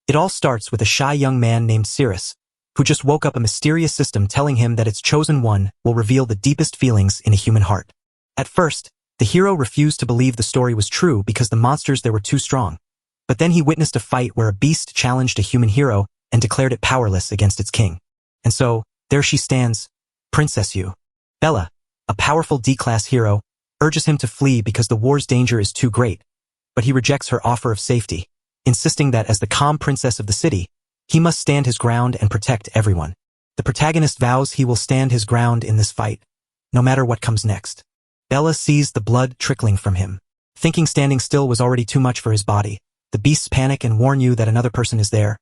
It all starts with a shy young man named Cirrus, who just woke up a mysterious system telling him that its chosen one will reveal the deepest feelings in a human heart. At first, the hero refused to believe the story was true because the monsters there were too strong. But then he witnessed a fight where a beast challenged a human hero and declared it powerless against its king. And so, there she stands, Princess Yu. Bella, a powerful D-class hero, urges him to flee because the war's danger is too great, but he rejects her offer of safety, insisting that as the calm princess of the city, he must stand his ground and protect everyone. The protagonist vows he will stand his ground in this fight, no matter what comes next. Bella sees the blood trickling from him. Thinking standing still was already too much for his body, the beasts panic and warn you that another person is there,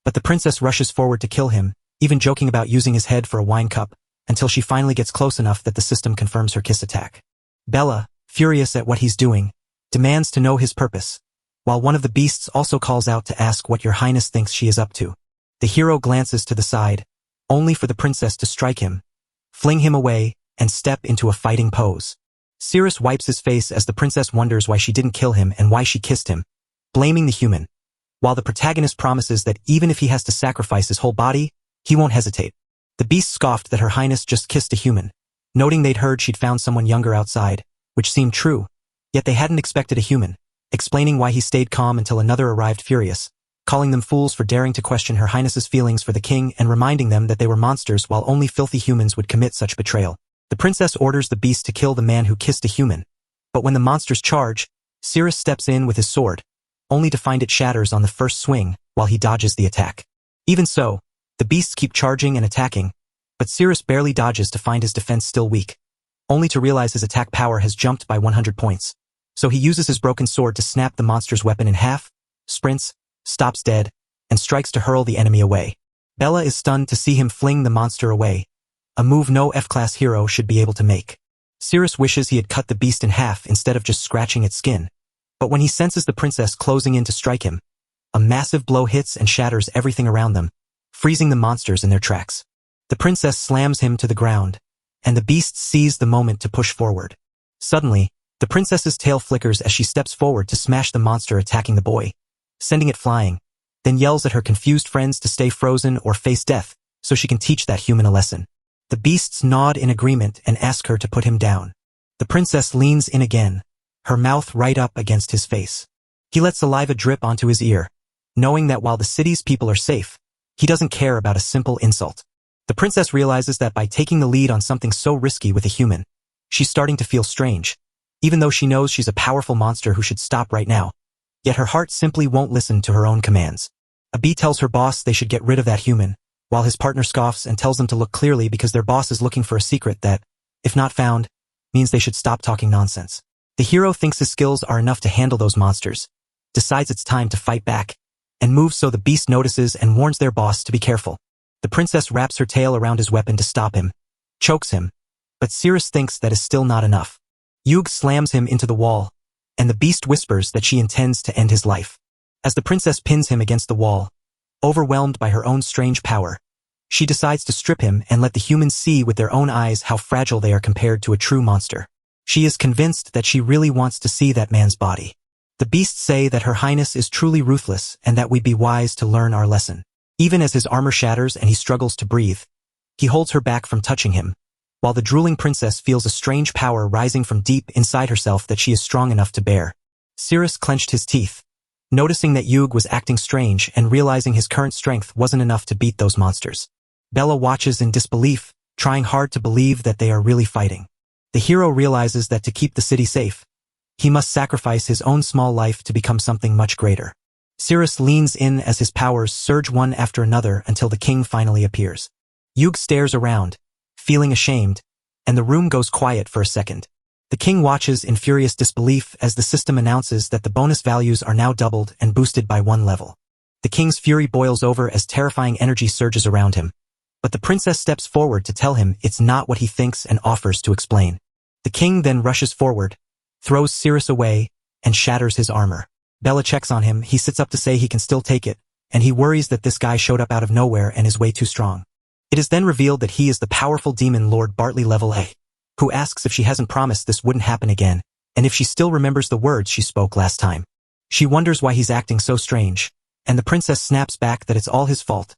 but the princess rushes forward to kill him, even joking about using his head for a wine cup, until she finally gets close enough that the system confirms her kiss attack. Bella, furious at what he's doing, demands to know his purpose, while one of the beasts also calls out to ask what your highness thinks she is up to. The hero glances to the side, only for the princess to strike him, fling him away, and step into a fighting pose. Cirrus wipes his face as the princess wonders why she didn't kill him and why she kissed him, blaming the human, while the protagonist promises that even if he has to sacrifice his whole body, he won't hesitate. The beast scoffed that her highness just kissed a human, noting they'd heard she'd found someone younger outside, which seemed true, yet they hadn't expected a human, explaining why he stayed calm until another arrived furious, calling them fools for daring to question her highness's feelings for the king and reminding them that they were monsters while only filthy humans would commit such betrayal. The princess orders the beast to kill the man who kissed a human, but when the monsters charge, Cirrus steps in with his sword, only to find it shatters on the first swing while he dodges the attack. Even so, the beasts keep charging and attacking, but Cirrus barely dodges to find his defense still weak, only to realize his attack power has jumped by 100 points. So he uses his broken sword to snap the monster's weapon in half, sprints, stops dead, and strikes to hurl the enemy away. Bella is stunned to see him fling the monster away, a move no F-class hero should be able to make. Cirrus wishes he had cut the beast in half instead of just scratching its skin, but when he senses the princess closing in to strike him, a massive blow hits and shatters everything around them, freezing the monsters in their tracks. The princess slams him to the ground, and the beast seize the moment to push forward. Suddenly, the princess's tail flickers as she steps forward to smash the monster attacking the boy, sending it flying, then yells at her confused friends to stay frozen or face death so she can teach that human a lesson. The beasts nod in agreement and ask her to put him down. The princess leans in again, her mouth right up against his face. He lets saliva drip onto his ear, knowing that while the city's people are safe, he doesn't care about a simple insult. The princess realizes that by taking the lead on something so risky with a human, she's starting to feel strange, even though she knows she's a powerful monster who should stop right now. Yet her heart simply won't listen to her own commands. A bee tells her boss they should get rid of that human, while his partner scoffs and tells them to look clearly because their boss is looking for a secret that, if not found, means they should stop talking nonsense. The hero thinks his skills are enough to handle those monsters, decides it's time to fight back, and moves so the beast notices and warns their boss to be careful. The princess wraps her tail around his weapon to stop him, chokes him, but Cirrus thinks that is still not enough. Yug slams him into the wall, and the beast whispers that she intends to end his life. As the princess pins him against the wall, overwhelmed by her own strange power, she decides to strip him and let the humans see with their own eyes how fragile they are compared to a true monster. She is convinced that she really wants to see that man's body. The beasts say that her highness is truly ruthless and that we'd be wise to learn our lesson. Even as his armor shatters and he struggles to breathe, he holds her back from touching him, while the drooling princess feels a strange power rising from deep inside herself that she is strong enough to bear. Cirrus clenched his teeth, noticing that Yug was acting strange and realizing his current strength wasn't enough to beat those monsters. Bella watches in disbelief, trying hard to believe that they are really fighting. The hero realizes that to keep the city safe, he must sacrifice his own small life to become something much greater. Cirrus leans in as his powers surge one after another until the king finally appears. Yug stares around, feeling ashamed, and the room goes quiet for a second. The king watches in furious disbelief as the system announces that the bonus values are now doubled and boosted by 1 level. The king's fury boils over as terrifying energy surges around him, but the princess steps forward to tell him it's not what he thinks and offers to explain. The king then rushes forward, throws Cirrus away, and shatters his armor. Bella checks on him, he sits up to say he can still take it, and he worries that this guy showed up out of nowhere and is way too strong. It is then revealed that he is the powerful demon Lord Bartley level A, who asks if she hasn't promised this wouldn't happen again, and if she still remembers the words she spoke last time. She wonders why he's acting so strange, and the princess snaps back that it's all his fault,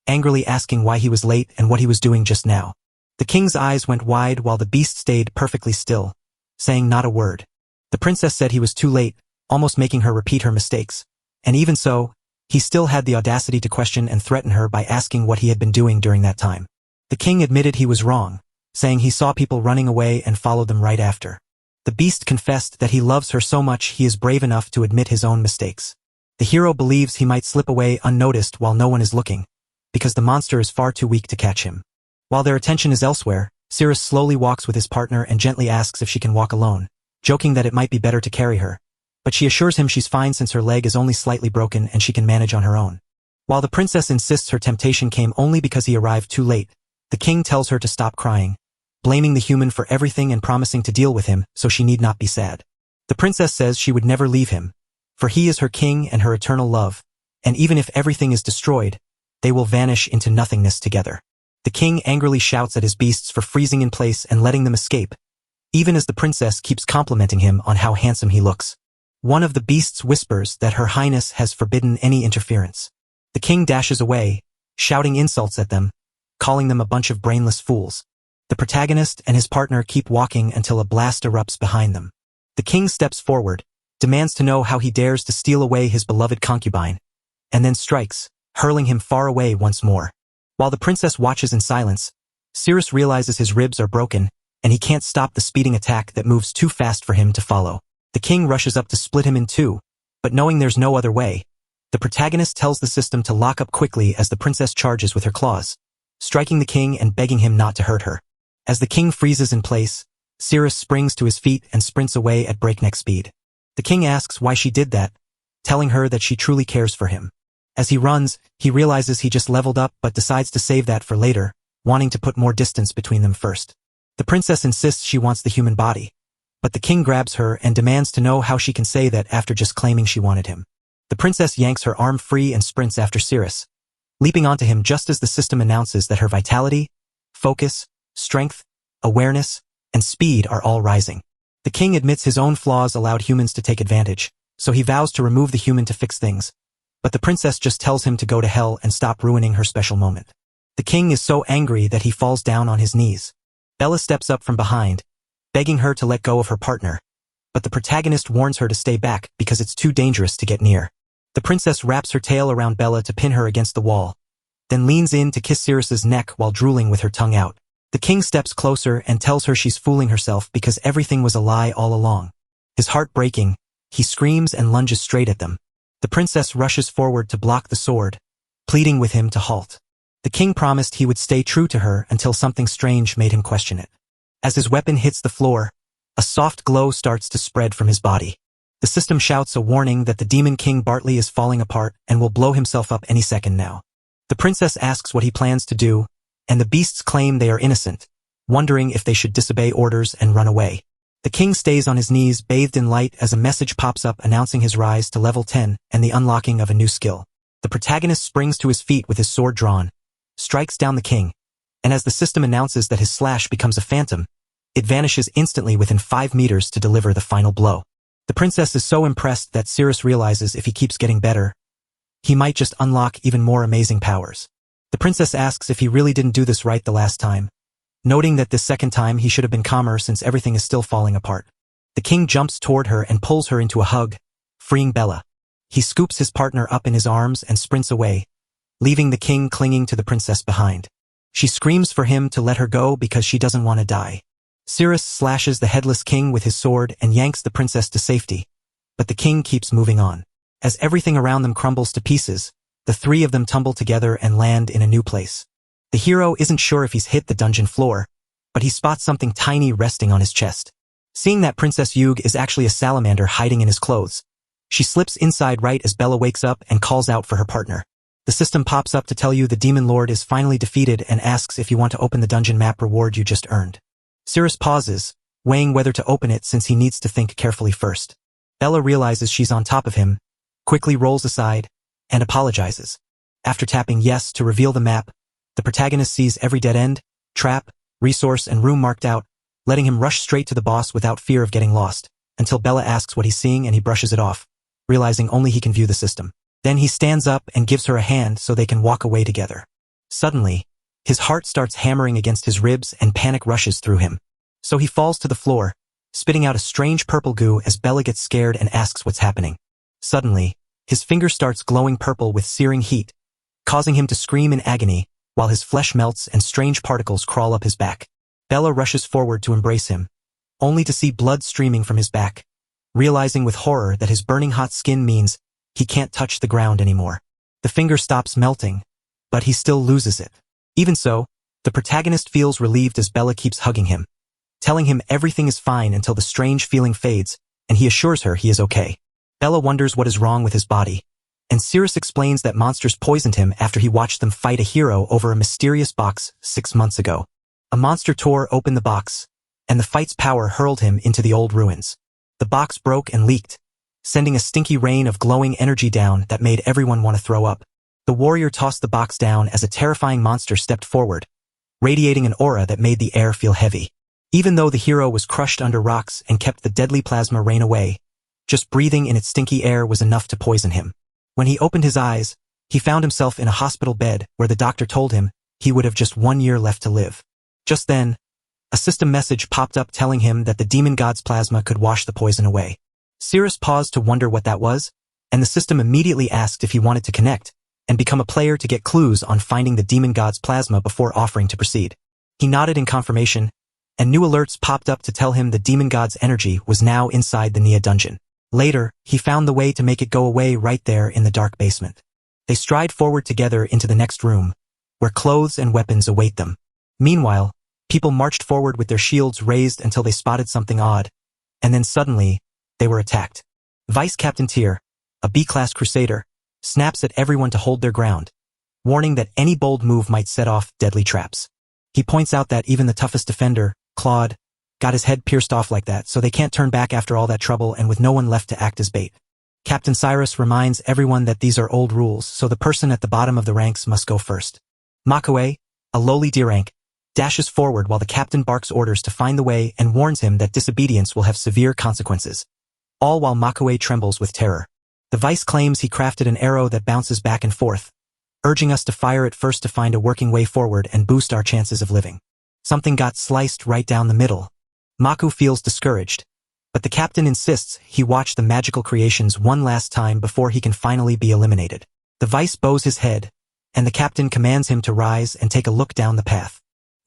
angrily asking why he was late and what he was doing just now. The king's eyes went wide while the beast stayed perfectly still, saying not a word. The princess said he was too late, almost making her repeat her mistakes. And even so, he still had the audacity to question and threaten her by asking what he had been doing during that time. The king admitted he was wrong, saying he saw people running away and followed them right after. The beast confessed that he loves her so much he is brave enough to admit his own mistakes. The hero believes he might slip away unnoticed while no one is looking, because the monster is far too weak to catch him. While their attention is elsewhere, Cirrus slowly walks with his partner and gently asks if she can walk alone, joking that it might be better to carry her. But she assures him she's fine since her leg is only slightly broken and she can manage on her own. While the princess insists her temptation came only because he arrived too late, the king tells her to stop crying, blaming the human for everything and promising to deal with him so she need not be sad. The princess says she would never leave him, for he is her king and her eternal love, and even if everything is destroyed, they will vanish into nothingness together. The king angrily shouts at his beasts for freezing in place and letting them escape, even as the princess keeps complimenting him on how handsome he looks. One of the beasts whispers that Her Highness has forbidden any interference. The king dashes away, shouting insults at them, calling them a bunch of brainless fools. The protagonist and his partner keep walking until a blast erupts behind them. The king steps forward, demands to know how he dares to steal away his beloved concubine, and then strikes, hurling him far away once more. While the princess watches in silence, Cirrus realizes his ribs are broken, and he can't stop the speeding attack that moves too fast for him to follow. The king rushes up to split him in two, but knowing there's no other way, the protagonist tells the system to lock up quickly as the princess charges with her claws, striking the king and begging him not to hurt her. As the king freezes in place, Cirrus springs to his feet and sprints away at breakneck speed. The king asks why she did that, telling her that she truly cares for him. As he runs, he realizes he just leveled up but decides to save that for later, wanting to put more distance between them first. The princess insists she wants the human body, but the king grabs her and demands to know how she can say that after just claiming she wanted him. The princess yanks her arm free and sprints after Cirrus, leaping onto him just as the system announces that her vitality, focus, strength, awareness, and speed are all rising. The king admits his own flaws allowed humans to take advantage, so he vows to remove the human to fix things, but the princess just tells him to go to hell and stop ruining her special moment. The king is so angry that he falls down on his knees. Bella steps up from behind, begging her to let go of her partner, but the protagonist warns her to stay back because it's too dangerous to get near. The princess wraps her tail around Bella to pin her against the wall, then leans in to kiss Cirrus's neck while drooling with her tongue out. The king steps closer and tells her she's fooling herself because everything was a lie all along. His heart breaking, he screams and lunges straight at them. The princess rushes forward to block the sword, pleading with him to halt. The king promised he would stay true to her until something strange made him question it. As his weapon hits the floor, a soft glow starts to spread from his body. The system shouts a warning that the demon king Bartley is falling apart and will blow himself up any second now. The princess asks what he plans to do, and the beasts claim they are innocent, wondering if they should disobey orders and run away. The king stays on his knees bathed in light as a message pops up announcing his rise to level 10 and the unlocking of a new skill. The protagonist springs to his feet with his sword drawn, strikes down the king, and as the system announces that his slash becomes a phantom, it vanishes instantly within 5 meters to deliver the final blow. The princess is so impressed that Cirrus realizes if he keeps getting better, he might just unlock even more amazing powers. The princess asks if he really didn't do this right the last time, noting that this second time he should have been calmer since everything is still falling apart. The king jumps toward her and pulls her into a hug, freeing Bella. He scoops his partner up in his arms and sprints away, leaving the king clinging to the princess behind. She screams for him to let her go because she doesn't want to die. Cirrus slashes the headless king with his sword and yanks the princess to safety, but the king keeps moving on. As everything around them crumbles to pieces, the three of them tumble together and land in a new place. The hero isn't sure if he's hit the dungeon floor, but he spots something tiny resting on his chest. Seeing that Princess Yug is actually a salamander hiding in his clothes, she slips inside right as Bella wakes up and calls out for her partner. The system pops up to tell you the demon lord is finally defeated and asks if you want to open the dungeon map reward you just earned. Cirrus pauses, weighing whether to open it since he needs to think carefully first. Bella realizes she's on top of him, quickly rolls aside, and apologizes. After tapping yes to reveal the map, the protagonist sees every dead end, trap, resource, and room marked out, letting him rush straight to the boss without fear of getting lost, until Bella asks what he's seeing and he brushes it off, realizing only he can view the system. Then he stands up and gives her a hand so they can walk away together. Suddenly, his heart starts hammering against his ribs and panic rushes through him. So he falls to the floor, spitting out a strange purple goo as Bella gets scared and asks what's happening. Suddenly, his finger starts glowing purple with searing heat, causing him to scream in agony, while his flesh melts and strange particles crawl up his back. Bella rushes forward to embrace him, only to see blood streaming from his back, realizing with horror that his burning hot skin means he can't touch the ground anymore. The finger stops melting, but he still loses it. Even so, the protagonist feels relieved as Bella keeps hugging him, telling him everything is fine until the strange feeling fades, and he assures her he is okay. Bella wonders what is wrong with his body, and Cirrus explains that monsters poisoned him after he watched them fight a hero over a mysterious box 6 months ago. A monster tore open the box, and the fight's power hurled him into the old ruins. The box broke and leaked, sending a stinky rain of glowing energy down that made everyone want to throw up. The warrior tossed the box down as a terrifying monster stepped forward, radiating an aura that made the air feel heavy. Even though the hero was crushed under rocks and kept the deadly plasma rain away, just breathing in its stinky air was enough to poison him. When he opened his eyes, he found himself in a hospital bed where the doctor told him he would have just 1 year left to live. Just then, a system message popped up telling him that the demon god's plasma could wash the poison away. Cirrus paused to wonder what that was, and the system immediately asked if he wanted to connect and become a player to get clues on finding the demon god's plasma before offering to proceed. He nodded in confirmation, and new alerts popped up to tell him the demon god's energy was now inside the Nia dungeon. Later, he found the way to make it go away right there in the dark basement. They stride forward together into the next room, where clothes and weapons await them. Meanwhile, people marched forward with their shields raised until they spotted something odd, and then suddenly, they were attacked. Vice Captain Tyr, a B-class crusader, snaps at everyone to hold their ground, warning that any bold move might set off deadly traps. He points out that even the toughest defender, Claude, got his head pierced off like that, so they can't turn back after all that trouble and with no one left to act as bait. Captain Cyrus reminds everyone that these are old rules, so the person at the bottom of the ranks must go first. Makue, a lowly D-rank, dashes forward while the captain barks orders to find the way and warns him that disobedience will have severe consequences, all while Makue trembles with terror. The vice claims he crafted an arrow that bounces back and forth, urging us to fire it first to find a working way forward and boost our chances of living. Something got sliced right down the middle. Maku feels discouraged, but the captain insists he watch the magical creations one last time before he can finally be eliminated. The vice bows his head, and the captain commands him to rise and take a look down the path.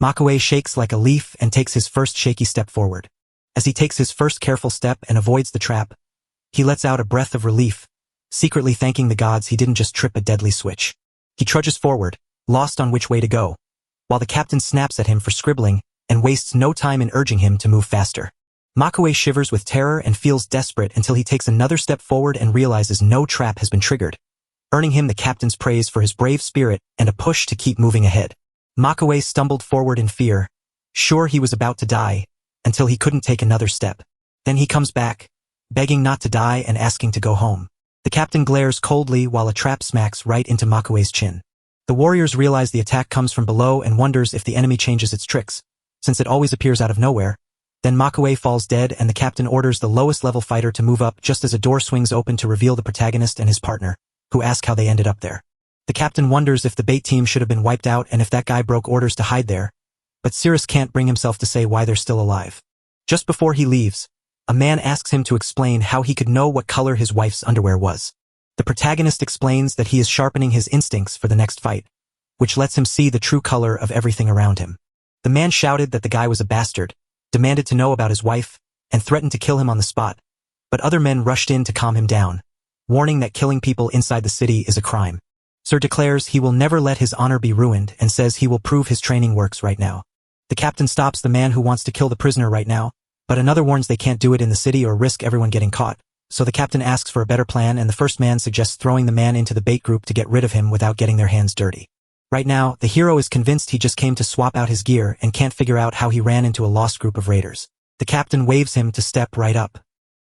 Makue shakes like a leaf and takes his first shaky step forward. As he takes his first careful step and avoids the trap, he lets out a breath of relief, secretly thanking the gods he didn't just trip a deadly switch. He trudges forward, lost on which way to go, while the captain snaps at him for scribbling and wastes no time in urging him to move faster. Makue shivers with terror and feels desperate until he takes another step forward and realizes no trap has been triggered, earning him the captain's praise for his brave spirit and a push to keep moving ahead. Makue stumbled forward in fear, sure he was about to die, until he couldn't take another step. Then he comes back, begging not to die and asking to go home. The captain glares coldly while a trap smacks right into Makue's chin. The warriors realize the attack comes from below and wonders if the enemy changes its tricks, since it always appears out of nowhere. Then Makue falls dead and the captain orders the lowest level fighter to move up just as a door swings open to reveal the protagonist and his partner, who ask how they ended up there. The captain wonders if the bait team should have been wiped out and if that guy broke orders to hide there, but Cirrus can't bring himself to say why they're still alive. Just before he leaves, a man asks him to explain how he could know what color his wife's underwear was. The protagonist explains that he is sharpening his instincts for the next fight, which lets him see the true color of everything around him. The man shouted that the guy was a bastard, demanded to know about his wife, and threatened to kill him on the spot, but other men rushed in to calm him down, warning that killing people inside the city is a crime. Sir declares he will never let his honor be ruined and says he will prove his training works right now. The captain stops the man who wants to kill the prisoner right now, but another warns they can't do it in the city or risk everyone getting caught. So the captain asks for a better plan and the first man suggests throwing the man into the bait group to get rid of him without getting their hands dirty. Right now, the hero is convinced he just came to swap out his gear and can't figure out how he ran into a lost group of raiders. The captain waves him to step right up.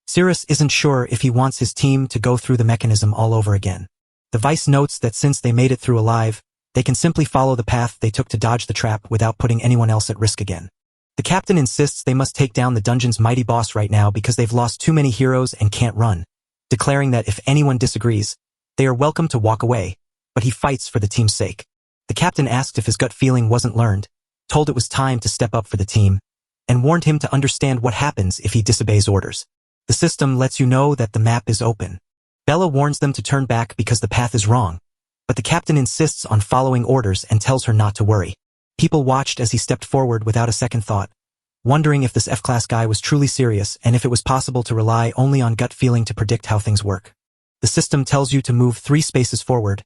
Cirrus isn't sure if he wants his team to go through the mechanism all over again. The vice notes that since they made it through alive, they can simply follow the path they took to dodge the trap without putting anyone else at risk again. The captain insists they must take down the dungeon's mighty boss right now because they've lost too many heroes and can't run, declaring that if anyone disagrees, They are welcome to walk away, but he fights for the team's sake. The captain asked if his gut feeling wasn't learned, told it was time to step up for the team, and warned him to understand what happens if he disobeys orders. The system lets you know that the map is open. Bella warns them to turn back because the path is wrong, but the captain insists on following orders and tells her not to worry. People watched as he stepped forward without a second thought, wondering if this F-class guy was truly serious and if it was possible to rely only on gut feeling to predict how things work. The system tells you to move 3 spaces forward,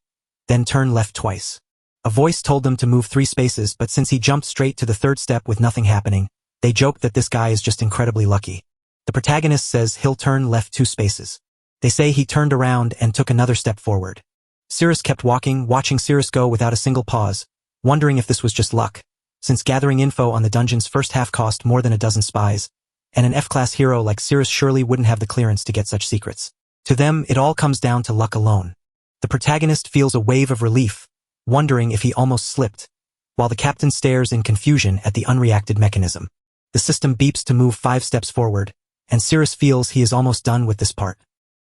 then turn left twice. A voice told them to move 3 spaces, but since he jumped straight to the 3rd step with nothing happening, they joked that this guy is just incredibly lucky. The protagonist says he'll turn left 2 spaces. They say he turned around and took another step forward. Cirrus kept walking, watching Cirrus go without a single pause, wondering if this was just luck, since gathering info on the dungeon's first half cost more than a dozen spies, and an F-class hero like Cirrus surely wouldn't have the clearance to get such secrets. To them, it all comes down to luck alone. The protagonist feels a wave of relief, wondering if he almost slipped, while the captain stares in confusion at the unreacted mechanism. The system beeps to move 5 steps forward, and Cirrus feels he is almost done with this part.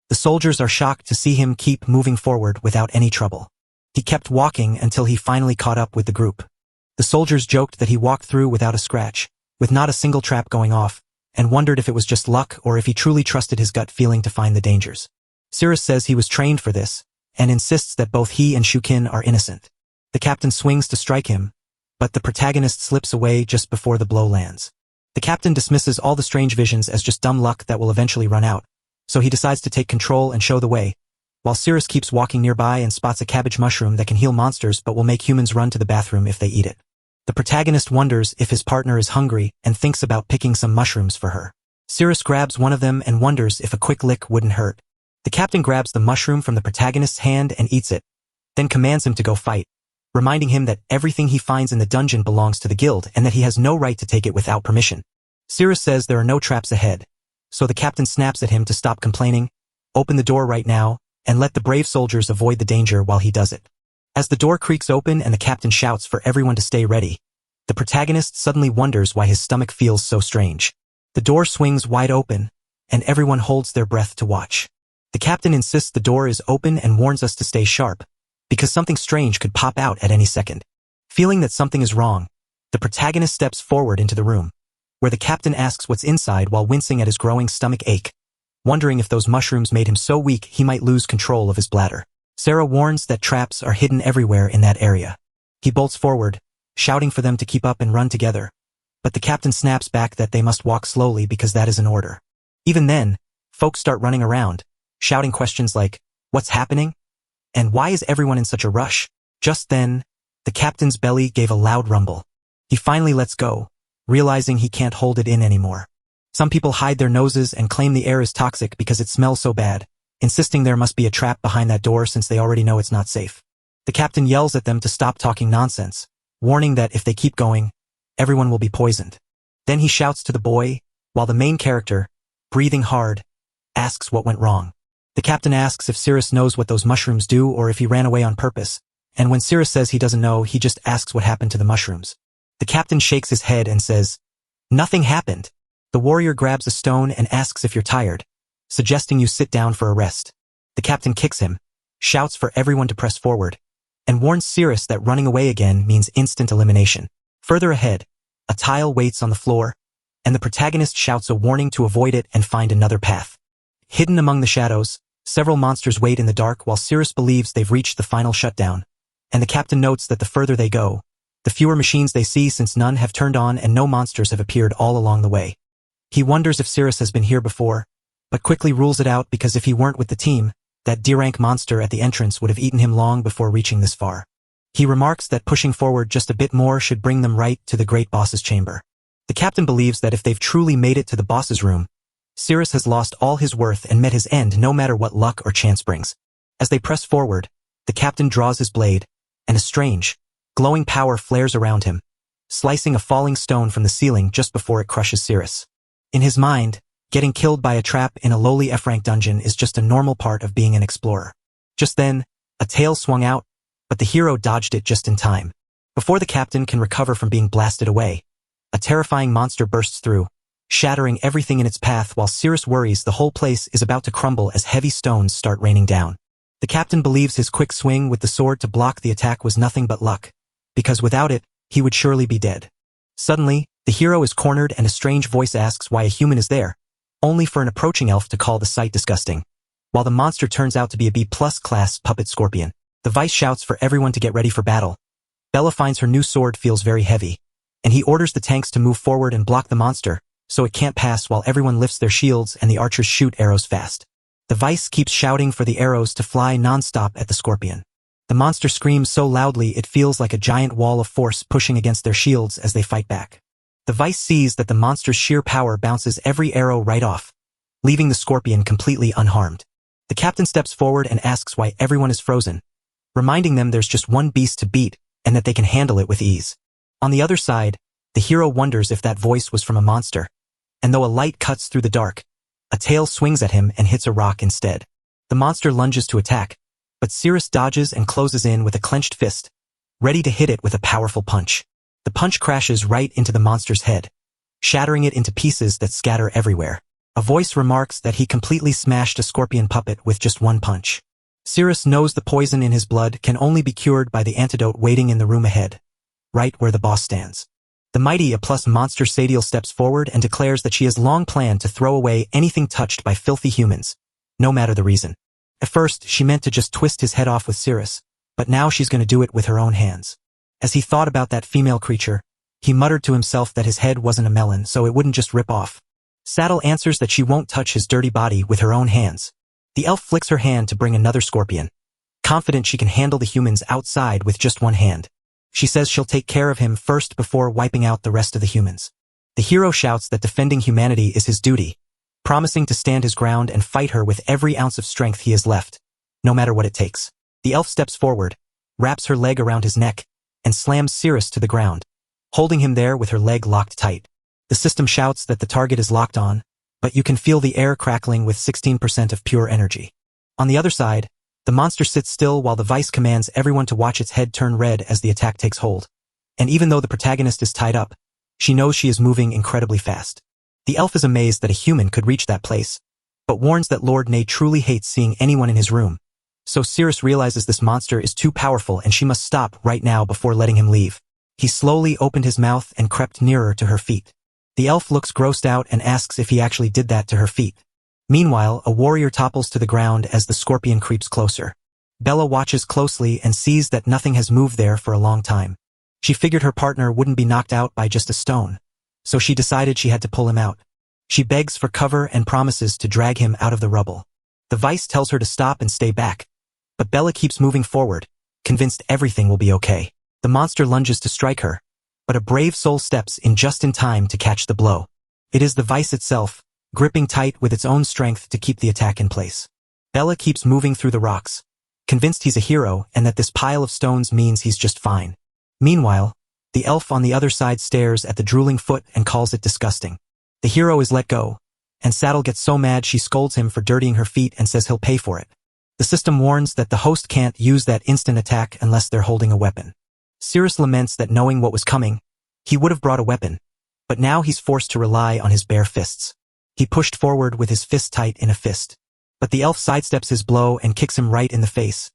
The soldiers are shocked to see him keep moving forward without any trouble. He kept walking until he finally caught up with the group. The soldiers joked that he walked through without a scratch, with not a single trap going off, and wondered if it was just luck or if he truly trusted his gut feeling to find the dangers. Cirrus says he was trained for this, and insists that both he and Shukin are innocent. The captain swings to strike him, but the protagonist slips away just before the blow lands. The captain dismisses all the strange visions as just dumb luck that will eventually run out, so he decides to take control and show the way, while Cirrus keeps walking nearby and spots a cabbage mushroom that can heal monsters but will make humans run to the bathroom if they eat it. The protagonist wonders if his partner is hungry and thinks about picking some mushrooms for her. Cirrus grabs one of them and wonders if a quick lick wouldn't hurt. The captain grabs the mushroom from the protagonist's hand and eats it, then commands him to go fight, reminding him that everything he finds in the dungeon belongs to the guild and that he has no right to take it without permission. Cirrus says there are no traps ahead, so the captain snaps at him to stop complaining, open the door right now, and let the brave soldiers avoid the danger while he does it. As the door creaks open and the captain shouts for everyone to stay ready, the protagonist suddenly wonders why his stomach feels so strange. The door swings wide open, and everyone holds their breath to watch. The captain insists the door is open and warns us to stay sharp, because something strange could pop out at any second. Feeling that something is wrong, the protagonist steps forward into the room, where the captain asks what's inside while wincing at his growing stomach ache, wondering if those mushrooms made him so weak he might lose control of his bladder. Sarah warns that traps are hidden everywhere in that area. He bolts forward, shouting for them to keep up and run together, but the captain snaps back that they must walk slowly because that is an order. Even then, folks start running around, shouting questions like, "What's happening?" and "Why is everyone in such a rush?" Just then, the captain's belly gave a loud rumble. He finally lets go, realizing he can't hold it in anymore. Some people hide their noses and claim the air is toxic because it smells so bad, insisting there must be a trap behind that door since they already know it's not safe. The captain yells at them to stop talking nonsense, warning that if they keep going, everyone will be poisoned. Then he shouts to the boy, while the main character, breathing hard, asks what went wrong. The captain asks if Cirrus knows what those mushrooms do or if he ran away on purpose, and when Cirrus says he doesn't know, he just asks what happened to the mushrooms. The captain shakes his head and says, "Nothing happened." The warrior grabs a stone and asks if you're tired, suggesting you sit down for a rest. The captain kicks him, shouts for everyone to press forward, and warns Cirrus that running away again means instant elimination. Further ahead, a tile waits on the floor, and the protagonist shouts a warning to avoid it and find another path. Hidden among the shadows, several monsters wait in the dark while Cirrus believes they've reached the final shutdown, and the captain notes that the further they go, the fewer machines they see since none have turned on and no monsters have appeared all along the way. He wonders if Cirrus has been here before, but quickly rules it out because if he weren't with the team, that D-rank monster at the entrance would have eaten him long before reaching this far. He remarks that pushing forward just a bit more should bring them right to the great boss's chamber. The captain believes that if they've truly made it to the boss's room, Cirrus has lost all his worth and met his end no matter what luck or chance brings. As they press forward, the captain draws his blade, and a strange, glowing power flares around him, slicing a falling stone from the ceiling just before it crushes Cirrus. In his mind, getting killed by a trap in a lowly F-rank dungeon is just a normal part of being an explorer. Just then, a tail swung out, but the hero dodged it just in time. Before the captain can recover from being blasted away, a terrifying monster bursts through, shattering everything in its path while Cirrus worries the whole place is about to crumble as heavy stones start raining down. The captain believes his quick swing with the sword to block the attack was nothing but luck, because without it, he would surely be dead. Suddenly, the hero is cornered and a strange voice asks why a human is there, only for an approaching elf to call the sight disgusting. While the monster turns out to be a B+ class puppet scorpion, the vice shouts for everyone to get ready for battle. Bella finds her new sword feels very heavy, and he orders the tanks to move forward and block the monster, so it can't pass while everyone lifts their shields and the archers shoot arrows fast. The vice keeps shouting for the arrows to fly non-stop at the scorpion. The monster screams so loudly it feels like a giant wall of force pushing against their shields as they fight back. The vice sees that the monster's sheer power bounces every arrow right off, leaving the scorpion completely unharmed. The captain steps forward and asks why everyone is frozen, reminding them there's just one beast to beat and that they can handle it with ease. On the other side, the hero wonders if that voice was from a monster, and though a light cuts through the dark, a tail swings at him and hits a rock instead. The monster lunges to attack, but Cirrus dodges and closes in with a clenched fist, ready to hit it with a powerful punch. The punch crashes right into the monster's head, shattering it into pieces that scatter everywhere. A voice remarks that he completely smashed a scorpion puppet with just one punch. Cirrus knows the poison in his blood can only be cured by the antidote waiting in the room ahead, right where the boss stands. The mighty A+ monster Sadiel steps forward and declares that she has long planned to throw away anything touched by filthy humans, no matter the reason. At first, she meant to just twist his head off with Cirrus, but now she's going to do it with her own hands. As he thought about that female creature, he muttered to himself that his head wasn't a melon, so it wouldn't just rip off. Sadiel answers that she won't touch his dirty body with her own hands. The elf flicks her hand to bring another scorpion, confident she can handle the humans outside with just one hand. She says she'll take care of him first before wiping out the rest of the humans. The hero shouts that defending humanity is his duty, promising to stand his ground and fight her with every ounce of strength he has left, no matter what it takes. The elf steps forward, wraps her leg around his neck, and slams Cirrus to the ground, holding him there with her leg locked tight. The system shouts that the target is locked on, but you can feel the air crackling with 16% of pure energy. On the other side, the monster sits still while the vice commands everyone to watch its head turn red as the attack takes hold. And even though the protagonist is tied up, she knows she is moving incredibly fast. The elf is amazed that a human could reach that place, but warns that Lord Nay truly hates seeing anyone in his room. So Cirrus realizes this monster is too powerful and she must stop right now before letting him leave. He slowly opened his mouth and crept nearer to her feet. The elf looks grossed out and asks if he actually did that to her feet. Meanwhile, a warrior topples to the ground as the scorpion creeps closer. Bella watches closely and sees that nothing has moved there for a long time. She figured her partner wouldn't be knocked out by just a stone, so she decided she had to pull him out. She begs for cover and promises to drag him out of the rubble. The vice tells her to stop and stay back, but Bella keeps moving forward, convinced everything will be okay. The monster lunges to strike her, but a brave soul steps in just in time to catch the blow. It is the vice itself, gripping tight with its own strength to keep the attack in place. Bella keeps moving through the rocks, convinced he's a hero and that this pile of stones means he's just fine. Meanwhile, the elf on the other side stares at the drooling foot and calls it disgusting. The hero is let go, and Sadiel gets so mad she scolds him for dirtying her feet and says he'll pay for it. The system warns that the host can't use that instant attack unless they're holding a weapon. Cirrus laments that knowing what was coming, he would have brought a weapon, but now he's forced to rely on his bare fists. He pushed forward with his fist tight in a fist, but the elf sidesteps his blow and kicks him right in the face,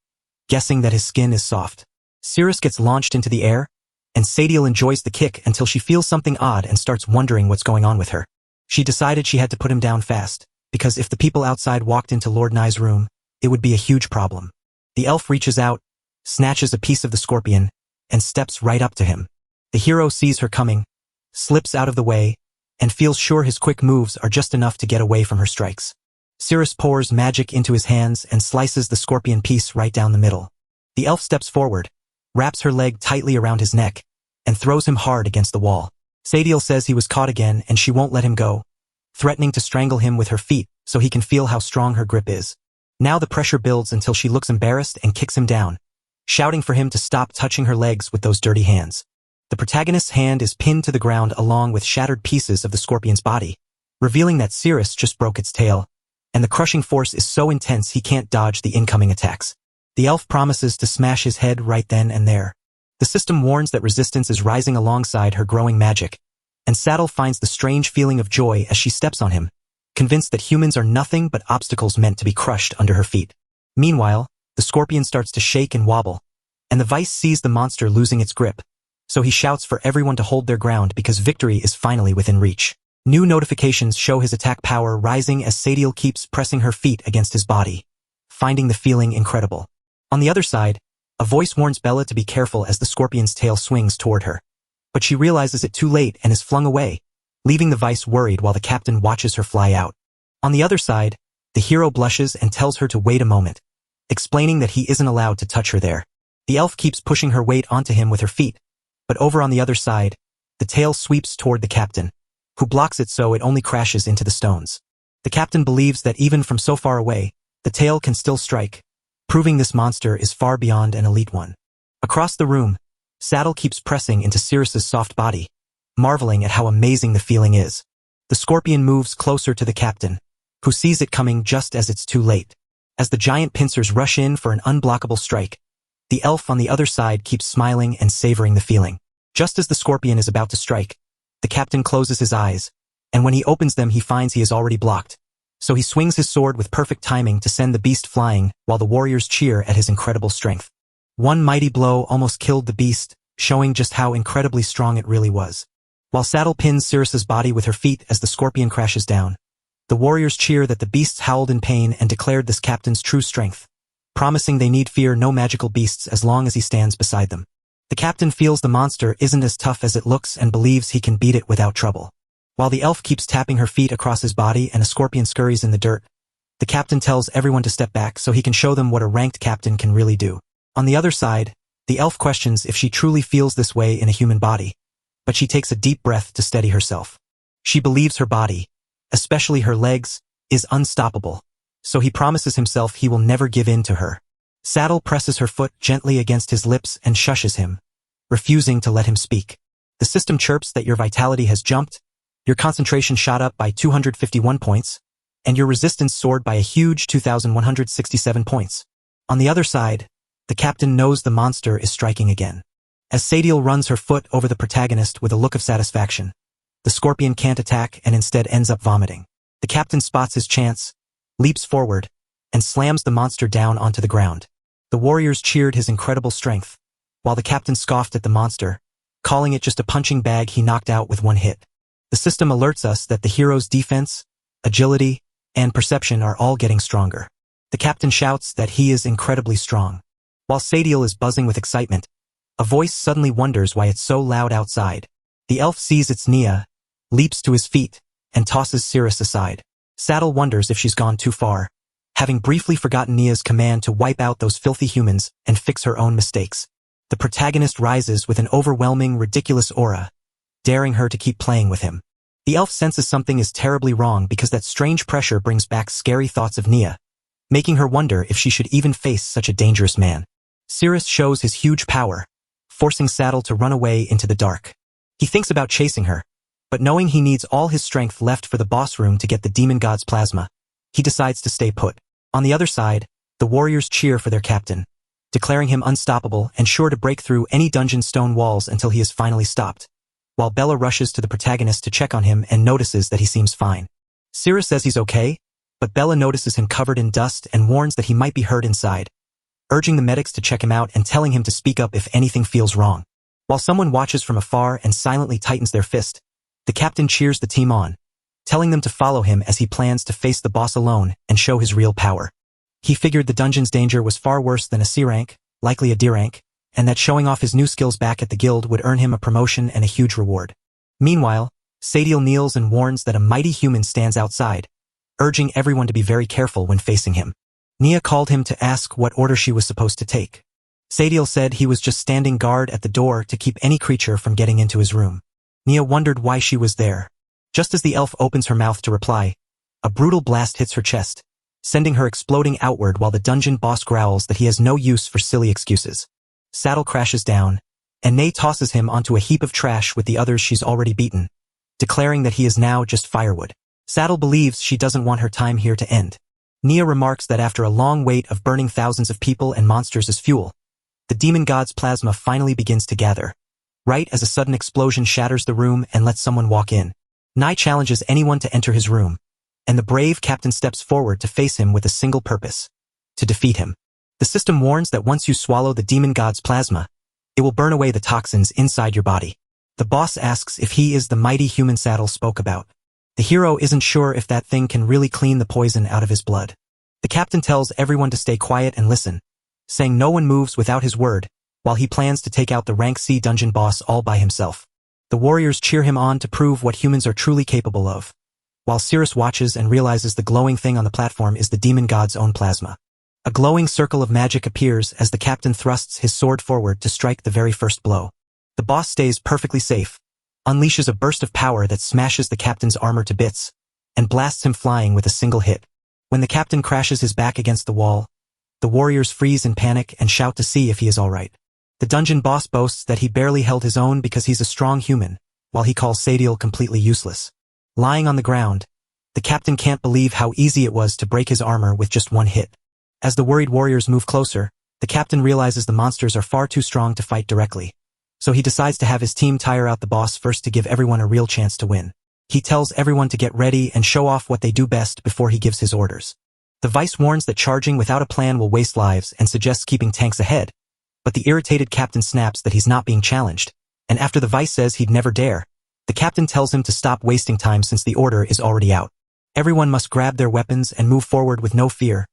guessing that his skin is soft. Cirrus gets launched into the air, and Sadiel enjoys the kick until she feels something odd and starts wondering what's going on with her. She decided she had to put him down fast, because if the people outside walked into Lord Nye's room, it would be a huge problem. The elf reaches out, snatches a piece of the scorpion, and steps right up to him. The hero sees her coming, slips out of the way, and feels sure his quick moves are just enough to get away from her strikes. Cirrus pours magic into his hands and slices the scorpion piece right down the middle. The elf steps forward, wraps her leg tightly around his neck, and throws him hard against the wall. Sadiel says he was caught again and she won't let him go, threatening to strangle him with her feet so he can feel how strong her grip is. Now the pressure builds until she looks embarrassed and kicks him down, shouting for him to stop touching her legs with those dirty hands. The protagonist's hand is pinned to the ground along with shattered pieces of the scorpion's body, revealing that Cirrus just broke its tail, and the crushing force is so intense he can't dodge the incoming attacks. The elf promises to smash his head right then and there. The system warns that resistance is rising alongside her growing magic, and Sadiel finds the strange feeling of joy as she steps on him, convinced that humans are nothing but obstacles meant to be crushed under her feet. Meanwhile, The scorpion starts to shake and wobble, and the vice sees the monster losing its grip, so he shouts for everyone to hold their ground because victory is finally within reach. New notifications show his attack power rising as Sadiel keeps pressing her feet against his body, finding the feeling incredible. On the other side, a voice warns Bella to be careful as the scorpion's tail swings toward her, but she realizes it too late and is flung away, leaving the vice worried while the captain watches her fly out. On the other side, the hero blushes and tells her to wait a moment, explaining that he isn't allowed to touch her there. The elf keeps pushing her weight onto him with her feet, but over on the other side, the tail sweeps toward the captain, who blocks it so it only crashes into the stones. The captain believes that even from so far away, the tail can still strike, proving this monster is far beyond an elite one. Across the room, Sadiel keeps pressing into Sirius's soft body, marveling at how amazing the feeling is. The scorpion moves closer to the captain, who sees it coming just as it's too late. As the giant pincers rush in for an unblockable strike, the elf on the other side keeps smiling and savoring the feeling. Just as the scorpion is about to strike, the captain closes his eyes, and when he opens them he finds he is already blocked. So he swings his sword with perfect timing to send the beast flying while the warriors cheer at his incredible strength. One mighty blow almost killed the beast, showing just how incredibly strong it really was. While Sadiel pins Sirius's body with her feet as the scorpion crashes down, the warriors cheer that the beasts howled in pain and declared this captain's true strength, promising they need fear no magical beasts as long as he stands beside them. The captain feels the monster isn't as tough as it looks and believes he can beat it without trouble. While the elf keeps tapping her feet across his body and a scorpion scurries in the dirt, the captain tells everyone to step back so he can show them what a ranked captain can really do. On the other side, the elf questions if she truly feels this way in a human body, but she takes a deep breath to steady herself. She believes her body, especially her legs, is unstoppable, so he promises himself he will never give in to her. Sadiel presses her foot gently against his lips and shushes him, refusing to let him speak. The system chirps that your vitality has jumped, your concentration shot up by 251 points, and your resistance soared by a huge 2,167 points. On the other side, the captain knows the monster is striking again. As Sadiel runs her foot over the protagonist with a look of satisfaction, the scorpion can't attack and instead ends up vomiting. The captain spots his chance, leaps forward, and slams the monster down onto the ground. The warriors cheered his incredible strength, while the captain scoffed at the monster, calling it just a punching bag he knocked out with one hit. The system alerts us that the hero's defense, agility, and perception are all getting stronger. The captain shouts that he is incredibly strong. While Sadiel is buzzing with excitement, a voice suddenly wonders why it's so loud outside. The elf sees it's Nia, leaps to his feet, and tosses Sirius aside. Sadiel wonders if she's gone too far, having briefly forgotten Nia's command to wipe out those filthy humans and fix her own mistakes. The protagonist rises with an overwhelming, ridiculous aura, daring her to keep playing with him. The elf senses something is terribly wrong because that strange pressure brings back scary thoughts of Nia, making her wonder if she should even face such a dangerous man. Sirius shows his huge power, forcing Sadiel to run away into the dark. He thinks about chasing her, but knowing he needs all his strength left for the boss room to get the demon god's plasma, he decides to stay put. On the other side, the warriors cheer for their captain, declaring him unstoppable and sure to break through any dungeon stone walls until he is finally stopped, while Bella rushes to the protagonist to check on him and notices that he seems fine. Sirius says he's okay, but Bella notices him covered in dust and warns that he might be hurt inside, urging the medics to check him out and telling him to speak up if anything feels wrong. While someone watches from afar and silently tightens their fist, the captain cheers the team on, telling them to follow him as he plans to face the boss alone and show his real power. He figured the dungeon's danger was far worse than a C rank, likely a D rank, and that showing off his new skills back at the guild would earn him a promotion and a huge reward. Meanwhile, Sadiel kneels and warns that a mighty human stands outside, urging everyone to be very careful when facing him. Nia called him to ask what order she was supposed to take. Sadiel said he was just standing guard at the door to keep any creature from getting into his room. Nia wondered why she was there. Just as the elf opens her mouth to reply, a brutal blast hits her chest, sending her exploding outward while the dungeon boss growls that he has no use for silly excuses. Sadiel crashes down, and Nay tosses him onto a heap of trash with the others she's already beaten, declaring that he is now just firewood. Sadiel believes she doesn't want her time here to end. Nia remarks that after a long wait of burning thousands of people and monsters as fuel, the demon god's plasma finally begins to gather, right as a sudden explosion shatters the room and lets someone walk in. Nye challenges anyone to enter his room, and the brave captain steps forward to face him with a single purpose: to defeat him. The system warns that once you swallow the demon god's plasma, it will burn away the toxins inside your body. The boss asks if he is the mighty human Sadiel spoke about. The hero isn't sure if that thing can really clean the poison out of his blood. The captain tells everyone to stay quiet and listen, saying no one moves without his word, while he plans to take out the rank C dungeon boss all by himself. The warriors cheer him on to prove what humans are truly capable of, while Cirrus watches and realizes the glowing thing on the platform is the demon god's own plasma. A glowing circle of magic appears as the captain thrusts his sword forward to strike the very first blow. The boss stays perfectly safe, unleashes a burst of power that smashes the captain's armor to bits, and blasts him flying with a single hit. When the captain crashes his back against the wall, the warriors freeze in panic and shout to see if he is alright. The dungeon boss boasts that he barely held his own because he's a strong human, while he calls Sadiel completely useless. Lying on the ground, the captain can't believe how easy it was to break his armor with just one hit. As the worried warriors move closer, the captain realizes the monsters are far too strong to fight directly, so he decides to have his team tire out the boss first to give everyone a real chance to win. He tells everyone to get ready and show off what they do best before he gives his orders. The vice warns that charging without a plan will waste lives and suggests keeping tanks ahead, but the irritated captain snaps that he's not being challenged, and after the vice says he'd never dare, the captain tells him to stop wasting time since the order is already out. Everyone must grab their weapons and move forward with no fear,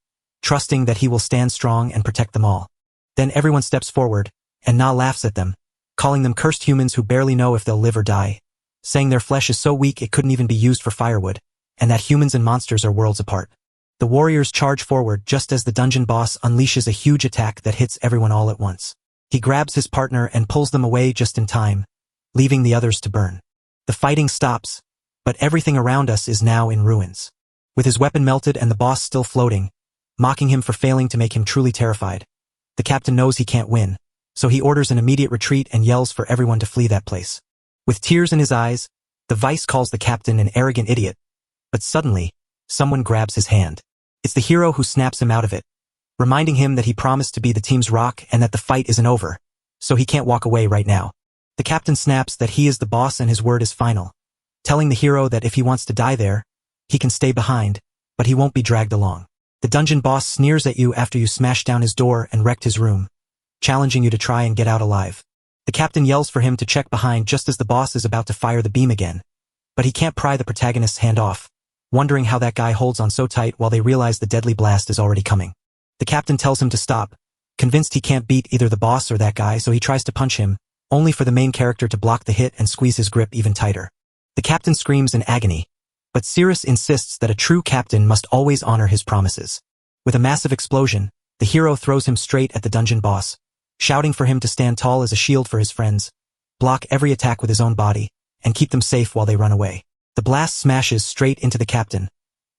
trusting that he will stand strong and protect them all. Then everyone steps forward, and Na laughs at them, calling them cursed humans who barely know if they'll live or die, saying their flesh is so weak it couldn't even be used for firewood, and that humans and monsters are worlds apart. The warriors charge forward just as the dungeon boss unleashes a huge attack that hits everyone all at once. He grabs his partner and pulls them away just in time, leaving the others to burn. The fighting stops, but everything around us is now in ruins. With his weapon melted and the boss still floating, mocking him for failing to make him truly terrified, the captain knows he can't win, so he orders an immediate retreat and yells for everyone to flee that place. With tears in his eyes, the vice calls the captain an arrogant idiot, but suddenly, someone grabs his hand. It's the hero who snaps him out of it, reminding him that he promised to be the team's rock and that the fight isn't over, so he can't walk away right now. The captain snaps that he is the boss and his word is final, telling the hero that if he wants to die there, he can stay behind, but he won't be dragged along. The dungeon boss sneers at you after you smashed down his door and wrecked his room, challenging you to try and get out alive. The captain yells for him to check behind just as the boss is about to fire the beam again, but he can't pry the protagonist's hand off, wondering how that guy holds on so tight while they realize the deadly blast is already coming. The captain tells him to stop, convinced he can't beat either the boss or that guy, so he tries to punch him, only for the main character to block the hit and squeeze his grip even tighter. The captain screams in agony, but Cirrus insists that a true captain must always honor his promises. With a massive explosion, the hero throws him straight at the dungeon boss, shouting for him to stand tall as a shield for his friends, block every attack with his own body, and keep them safe while they run away. The blast smashes straight into the captain,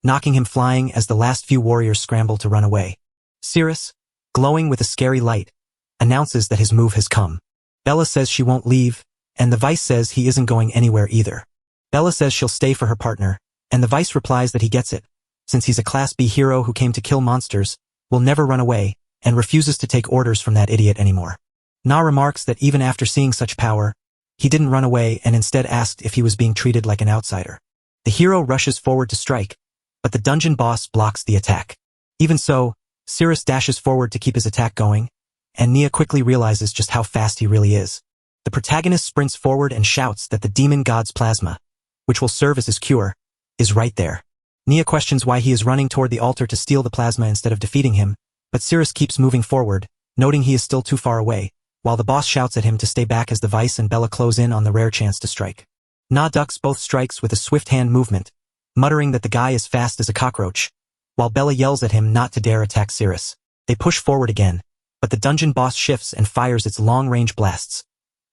knocking him flying as the last few warriors scramble to run away. Cirrus, glowing with a scary light, announces that his move has come. Bella says she won't leave, and the vice says he isn't going anywhere either. Bella says she'll stay for her partner, and the vice replies that he gets it, since he's a Class B hero who came to kill monsters, will never run away, and refuses to take orders from that idiot anymore. Na remarks that even after seeing such power, he didn't run away and instead asked if he was being treated like an outsider. The hero rushes forward to strike, but the dungeon boss blocks the attack. Even so, Cirrus dashes forward to keep his attack going, and Nia quickly realizes just how fast he really is. The protagonist sprints forward and shouts that the demon god's plasma, which will serve as his cure, is right there. Nia questions why he is running toward the altar to steal the plasma instead of defeating him, but Cirrus keeps moving forward, noting he is still too far away, while the boss shouts at him to stay back as the vice and Bella close in on the rare chance to strike. Na ducks both strikes with a swift hand movement, muttering that the guy is fast as a cockroach, while Bella yells at him not to dare attack Cirrus. They push forward again, but the dungeon boss shifts and fires its long-range blasts.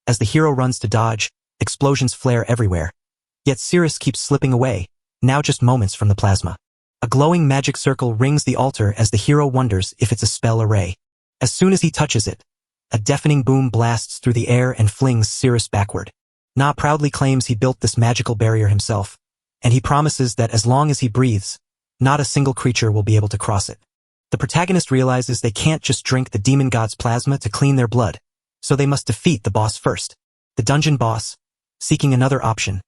As the hero runs to dodge, explosions flare everywhere. Yet Cirrus keeps slipping away, now just moments from the plasma. A glowing magic circle rings the altar as the hero wonders if it's a spell array. As soon as he touches it, a deafening boom blasts through the air and flings Cirrus backward. Na proudly claims he built this magical barrier himself, and he promises that as long as he breathes, not a single creature will be able to cross it. The protagonist realizes they can't just drink the demon god's plasma to clean their blood, so they must defeat the boss first. The dungeon boss, seeking another option,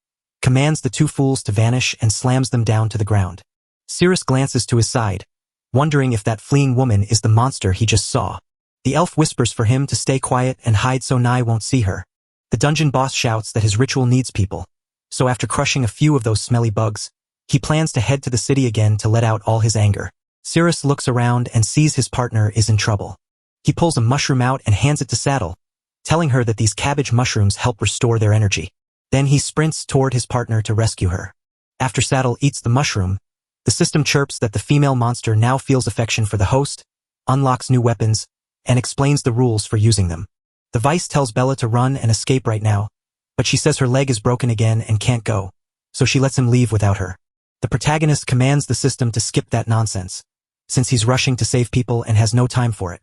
commands the two fools to vanish and slams them down to the ground. Cirrus glances to his side, wondering if that fleeing woman is the monster he just saw. The elf whispers for him to stay quiet and hide so Nai won't see her. The dungeon boss shouts that his ritual needs people, so after crushing a few of those smelly bugs, he plans to head to the city again to let out all his anger. Cirrus looks around and sees his partner is in trouble. He pulls a mushroom out and hands it to Sadiel, telling her that these cabbage mushrooms help restore their energy. Then he sprints toward his partner to rescue her. After Sadiel eats the mushroom, the system chirps that the female monster now feels affection for the host, unlocks new weapons, and explains the rules for using them. The Vice tells Bella to run and escape right now, but she says her leg is broken again and can't go, so she lets him leave without her. The protagonist commands the system to skip that nonsense, since he's rushing to save people and has no time for it.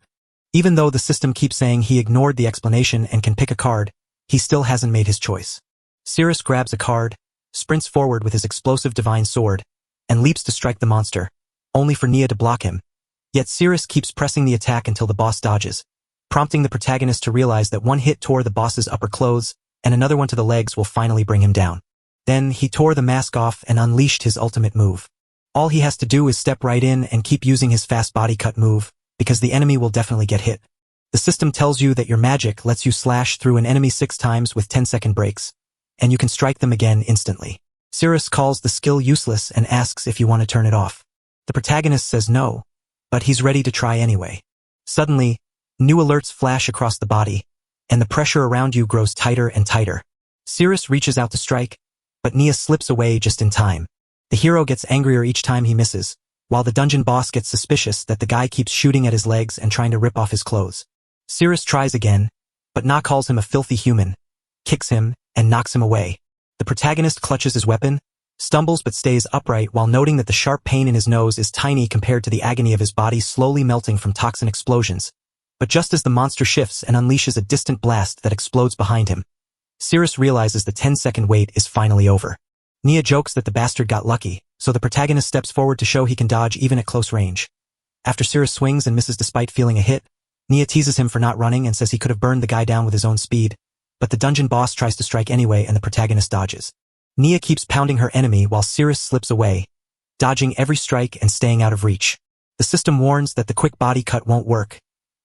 Even though the system keeps saying he ignored the explanation and can pick a card, he still hasn't made his choice. Cirrus grabs a card, sprints forward with his explosive divine sword, and leaps to strike the monster, only for Nia to block him. Yet Cirrus keeps pressing the attack until the boss dodges, prompting the protagonist to realize that one hit tore the boss's upper clothes, and another one to the legs will finally bring him down. Then he tore the mask off and unleashed his ultimate move. All he has to do is step right in and keep using his fast body cut move, because the enemy will definitely get hit. The system tells you that your magic lets you slash through an enemy 6 times with 10-second breaks, and you can strike them again instantly. Cirrus calls the skill useless and asks if you want to turn it off. The protagonist says no, but he's ready to try anyway. Suddenly, new alerts flash across the body, and the pressure around you grows tighter and tighter. Cirrus reaches out to strike, but Nia slips away just in time. The hero gets angrier each time he misses, while the dungeon boss gets suspicious that the guy keeps shooting at his legs and trying to rip off his clothes. Cirrus tries again, but Na calls him a filthy human, kicks him, and knocks him away. The protagonist clutches his weapon, stumbles but stays upright while noting that the sharp pain in his nose is tiny compared to the agony of his body slowly melting from toxin explosions. But just as the monster shifts and unleashes a distant blast that explodes behind him, Cirrus realizes the 10-second wait is finally over. Nia jokes that the bastard got lucky, so the protagonist steps forward to show he can dodge even at close range. After Cirrus swings and misses despite feeling a hit, Nia teases him for not running and says he could have burned the guy down with his own speed, but the dungeon boss tries to strike anyway and the protagonist dodges. Nia keeps pounding her enemy while Cirrus slips away, dodging every strike and staying out of reach. The system warns that the quick body cut won't work,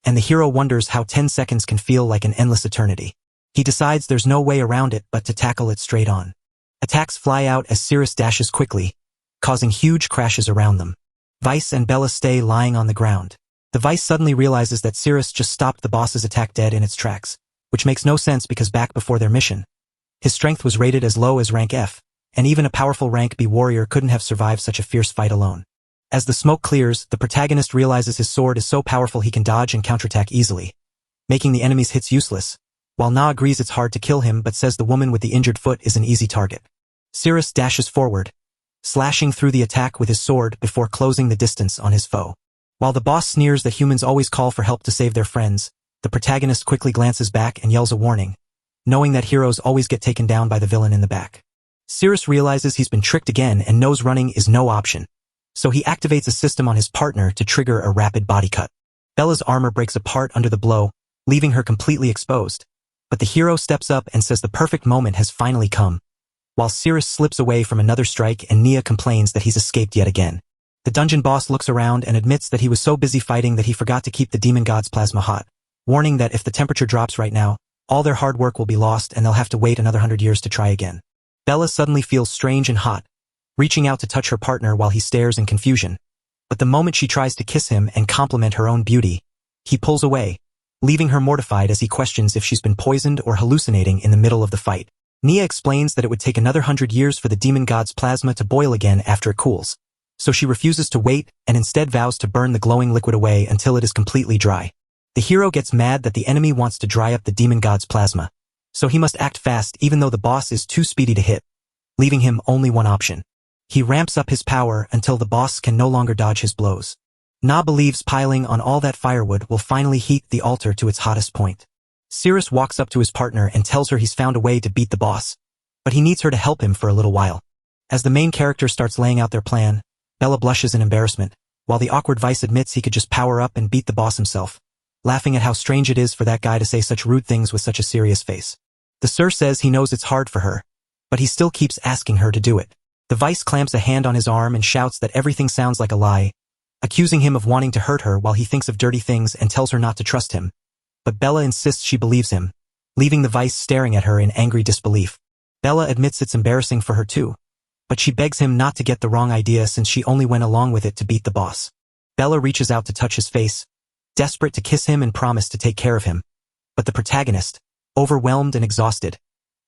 and the hero wonders how 10 seconds can feel like an endless eternity. He decides there's no way around it but to tackle it straight on. Attacks fly out as Cirrus dashes quickly, causing huge crashes around them. Vice and Bella stay lying on the ground. The Vice suddenly realizes that Cirrus just stopped the boss's attack dead in its tracks, which makes no sense because back before their mission, his strength was rated as low as rank F, and even a powerful rank B warrior couldn't have survived such a fierce fight alone. As the smoke clears, the protagonist realizes his sword is so powerful he can dodge and counterattack easily, making the enemy's hits useless, while Na agrees it's hard to kill him but says the woman with the injured foot is an easy target. Cirrus dashes forward, slashing through the attack with his sword before closing the distance on his foe. While the boss sneers that humans always call for help to save their friends, the protagonist quickly glances back and yells a warning, knowing that heroes always get taken down by the villain in the back. Cirrus realizes he's been tricked again and knows running is no option, so he activates a system on his partner to trigger a rapid body cut. Bella's armor breaks apart under the blow, leaving her completely exposed, but the hero steps up and says the perfect moment has finally come, while Cirrus slips away from another strike and Nia complains that he's escaped yet again. The dungeon boss looks around and admits that he was so busy fighting that he forgot to keep the demon god's plasma hot, warning that if the temperature drops right now, all their hard work will be lost and they'll have to wait another 100 years to try again. Bella suddenly feels strange and hot, reaching out to touch her partner while he stares in confusion, but the moment she tries to kiss him and compliment her own beauty, he pulls away, leaving her mortified as he questions if she's been poisoned or hallucinating in the middle of the fight. Nia explains that it would take another 100 years for the demon god's plasma to boil again after it cools, so she refuses to wait and instead vows to burn the glowing liquid away until it is completely dry. The hero gets mad that the enemy wants to dry up the demon god's plasma, so he must act fast even though the boss is too speedy to hit, leaving him only one option. He ramps up his power until the boss can no longer dodge his blows. Na believes piling on all that firewood will finally heat the altar to its hottest point. Cirrus walks up to his partner and tells her he's found a way to beat the boss, but he needs her to help him for a little while. As the main character starts laying out their plan, Bella blushes in embarrassment, while the awkward Vice admits he could just power up and beat the boss himself, laughing at how strange it is for that guy to say such rude things with such a serious face. The Sir says he knows it's hard for her, but he still keeps asking her to do it. The Vice clamps a hand on his arm and shouts that everything sounds like a lie, accusing him of wanting to hurt her while he thinks of dirty things and tells her not to trust him. But Bella insists she believes him, leaving the vice staring at her in angry disbelief. Bella admits it's embarrassing for her too, but she begs him not to get the wrong idea since she only went along with it to beat the boss. Bella reaches out to touch his face, desperate to kiss him and promise to take care of him. But the protagonist, overwhelmed and exhausted,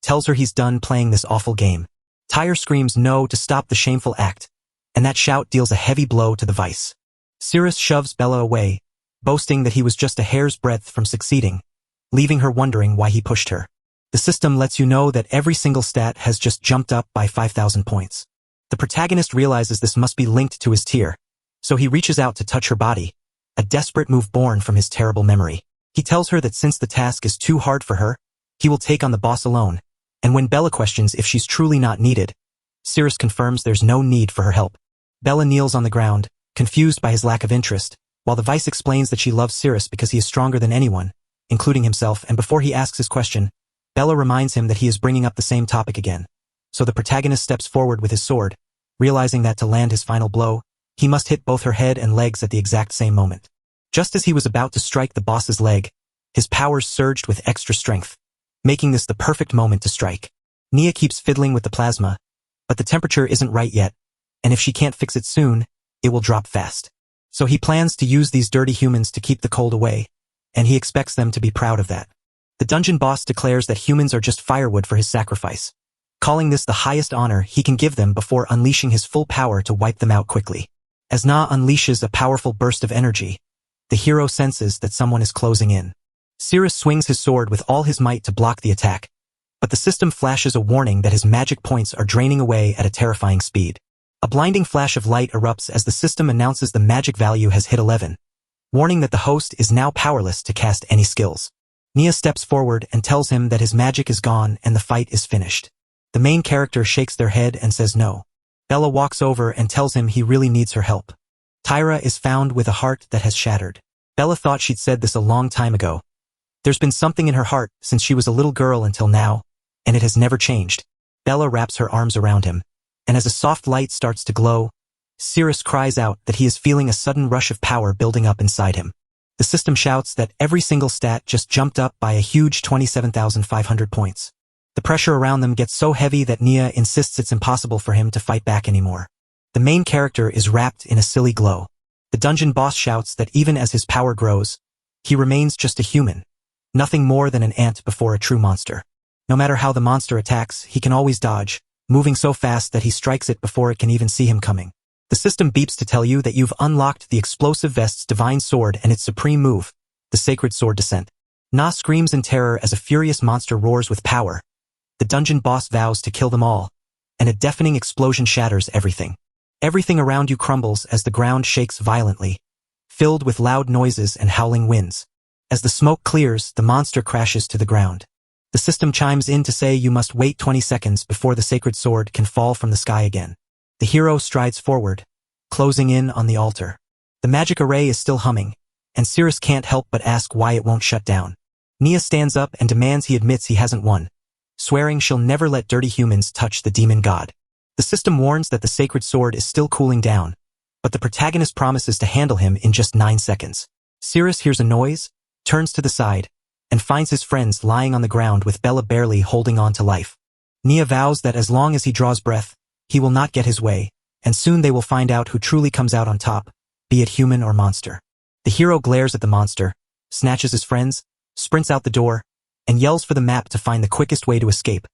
tells her he's done playing this awful game. Tyre screams no to stop the shameful act, and that shout deals a heavy blow to the vice. Cirrus shoves Bella away, boasting that he was just a hair's breadth from succeeding, leaving her wondering why he pushed her. The system lets you know that every single stat has just jumped up by 5,000 points. The protagonist realizes this must be linked to his tier, so he reaches out to touch her body, a desperate move born from his terrible memory. He tells her that since the task is too hard for her, he will take on the boss alone, and when Bella questions if she's truly not needed, Cirrus confirms there's no need for her help. Bella kneels on the ground, confused by his lack of interest, while the vice explains that she loves Cirrus because he is stronger than anyone, including himself, and before he asks his question, Bella reminds him that he is bringing up the same topic again. So the protagonist steps forward with his sword, realizing that to land his final blow, he must hit both her head and legs at the exact same moment. Just as he was about to strike the boss's leg, his powers surged with extra strength, making this the perfect moment to strike. Nia keeps fiddling with the plasma, but the temperature isn't right yet, and if she can't fix it soon, it will drop fast. So he plans to use these dirty humans to keep the cold away, and he expects them to be proud of that. The dungeon boss declares that humans are just firewood for his sacrifice, calling this the highest honor he can give them before unleashing his full power to wipe them out quickly. As Na unleashes a powerful burst of energy, the hero senses that someone is closing in. Cirrus swings his sword with all his might to block the attack, but the system flashes a warning that his magic points are draining away at a terrifying speed. A blinding flash of light erupts as the system announces the magic value has hit 11, warning that the host is now powerless to cast any skills. Nia steps forward and tells him that his magic is gone and the fight is finished. The main character shakes their head and says no. Bella walks over and tells him he really needs her help. Tyra is found with a heart that has shattered. Bella thought she'd said this a long time ago. There's been something in her heart since she was a little girl until now, and it has never changed. Bella wraps her arms around him, and as a soft light starts to glow, Cirrus cries out that he is feeling a sudden rush of power building up inside him. The system shouts that every single stat just jumped up by a huge 27,500 points. The pressure around them gets so heavy that Nia insists it's impossible for him to fight back anymore. The main character is wrapped in a silly glow. The dungeon boss shouts that even as his power grows, he remains just a human, nothing more than an ant before a true monster. No matter how the monster attacks, he can always dodge, moving so fast that he strikes it before it can even see him coming. The system beeps to tell you that you've unlocked the Explosive Vest's divine sword and its supreme move, the Sacred Sword Descent. Na screams in terror as a furious monster roars with power. The dungeon boss vows to kill them all, and a deafening explosion shatters everything. Everything around you crumbles as the ground shakes violently, filled with loud noises and howling winds. As the smoke clears, the monster crashes to the ground. The system chimes in to say you must wait 20 seconds before the sacred sword can fall from the sky again. The hero strides forward, closing in on the altar. The magic array is still humming, and Cirrus can't help but ask why it won't shut down. Nia stands up and demands he admits he hasn't won, swearing she'll never let dirty humans touch the demon god. The system warns that the sacred sword is still cooling down, but the protagonist promises to handle him in just 9 seconds. Cirrus hears a noise, turns to the side, and finds his friends lying on the ground with Bella barely holding on to life. Nia vows that as long as he draws breath, he will not get his way, and soon they will find out who truly comes out on top, be it human or monster. The hero glares at the monster, snatches his friends, sprints out the door, and yells for the map to find the quickest way to escape,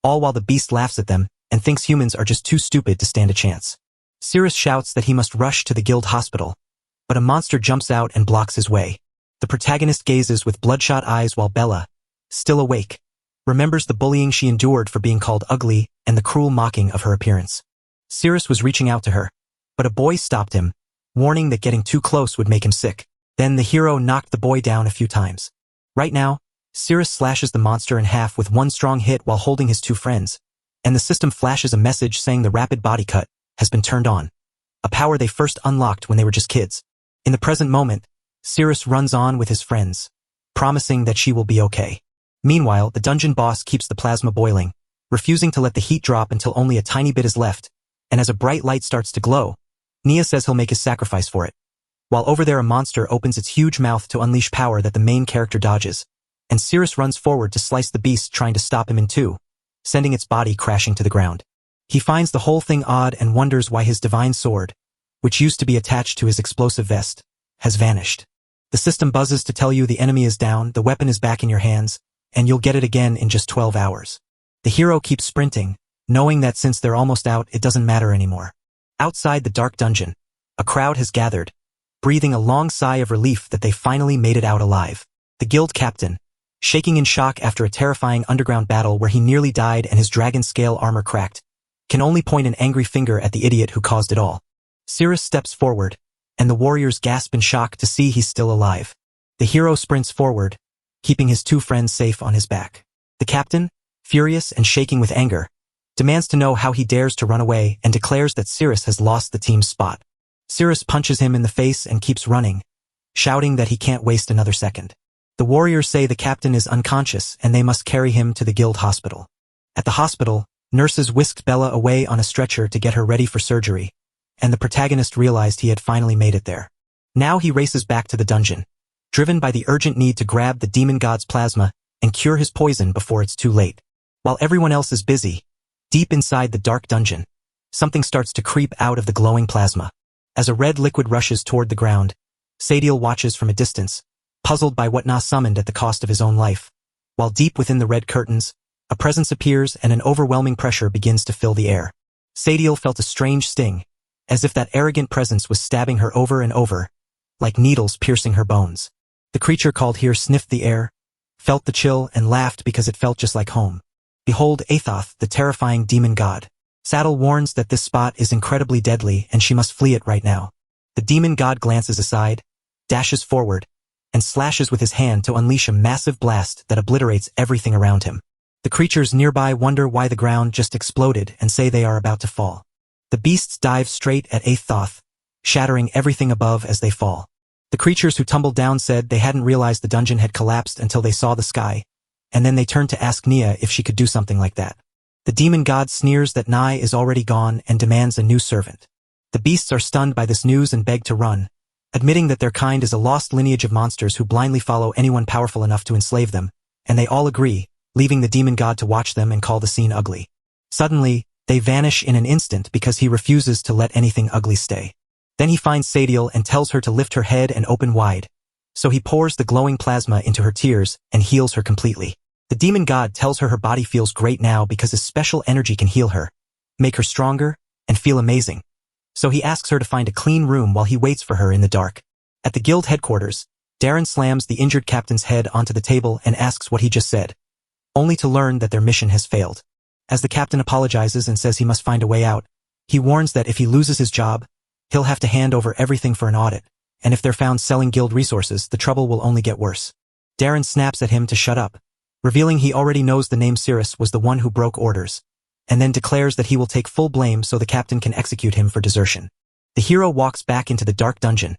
all while the beast laughs at them and thinks humans are just too stupid to stand a chance. Cirrus shouts that he must rush to the guild hospital, but a monster jumps out and blocks his way. The protagonist gazes with bloodshot eyes while Bella, still awake, remembers the bullying she endured for being called ugly and the cruel mocking of her appearance. Cirrus was reaching out to her, but a boy stopped him, warning that getting too close would make him sick. Then the hero knocked the boy down a few times. Right now, Cirrus slashes the monster in half with one strong hit while holding his 2 friends, and the system flashes a message saying the rapid body cut has been turned on, a power they first unlocked when they were just kids. In the present moment, Cirrus runs on with his friends, promising that she will be okay. Meanwhile, the dungeon boss keeps the plasma boiling, refusing to let the heat drop until only a tiny bit is left, and as a bright light starts to glow, Nia says he'll make his sacrifice for it. While over there a monster opens its huge mouth to unleash power that the main character dodges, and Cirrus runs forward to slice the beast, trying to stop him in two, sending its body crashing to the ground. He finds the whole thing odd and wonders why his divine sword, which used to be attached to his explosive vest, has vanished. The system buzzes to tell you the enemy is down, the weapon is back in your hands, and you'll get it again in just 12 hours. The hero keeps sprinting, knowing that since they're almost out, it doesn't matter anymore. Outside the dark dungeon, a crowd has gathered, breathing a long sigh of relief that they finally made it out alive. The guild captain, shaking in shock after a terrifying underground battle where he nearly died and his dragon-scale armor cracked, can only point an angry finger at the idiot who caused it all. Cirrus steps forward, and the warriors gasp in shock to see he's still alive. The hero sprints forward, keeping his two friends safe on his back. The captain, furious and shaking with anger, demands to know how he dares to run away and declares that Cirrus has lost the team's spot. Cirrus punches him in the face and keeps running, shouting that he can't waste another second. The warriors say the captain is unconscious and they must carry him to the guild hospital. At the hospital, nurses whisked Bella away on a stretcher to get her ready for surgery, and the protagonist realized he had finally made it there. Now he races back to the dungeon, driven by the urgent need to grab the demon god's plasma and cure his poison before it's too late. While everyone else is busy, deep inside the dark dungeon, something starts to creep out of the glowing plasma. As a red liquid rushes toward the ground, Sadiel watches from a distance, puzzled by what Na summoned at the cost of his own life. While deep within the red curtains, a presence appears and an overwhelming pressure begins to fill the air. Sadiel felt a strange sting, as if that arrogant presence was stabbing her over and over, like needles piercing her bones. The creature called here sniffed the air, felt the chill, and laughed because it felt just like home. Behold Athoth, the terrifying demon god. Sadiel warns that this spot is incredibly deadly and she must flee it right now. The demon god glances aside, dashes forward, and slashes with his hand to unleash a massive blast that obliterates everything around him. The creatures nearby wonder why the ground just exploded and say they are about to fall. The beasts dive straight at Athoth, shattering everything above as they fall. The creatures who tumbled down said they hadn't realized the dungeon had collapsed until they saw the sky, and then they turned to ask Nia if she could do something like that. The demon god sneers that Nai is already gone and demands a new servant. The beasts are stunned by this news and beg to run, admitting that their kind is a lost lineage of monsters who blindly follow anyone powerful enough to enslave them, and they all agree, leaving the demon god to watch them and call the scene ugly. Suddenly, they vanish in an instant because he refuses to let anything ugly stay. Then he finds Sadiel and tells her to lift her head and open wide, so he pours the glowing plasma into her tears and heals her completely. The demon god tells her body feels great now because his special energy can heal her, make her stronger, and feel amazing. So he asks her to find a clean room while he waits for her in the dark. At the guild headquarters, Darren slams the injured captain's head onto the table and asks what he just said, only to learn that their mission has failed. As the captain apologizes and says he must find a way out, he warns that if he loses his job, he'll have to hand over everything for an audit, and if they're found selling guild resources, the trouble will only get worse. Darren snaps at him to shut up, revealing he already knows the name Cirrus was the one who broke orders, and then declares that he will take full blame so the captain can execute him for desertion. The hero walks back into the dark dungeon,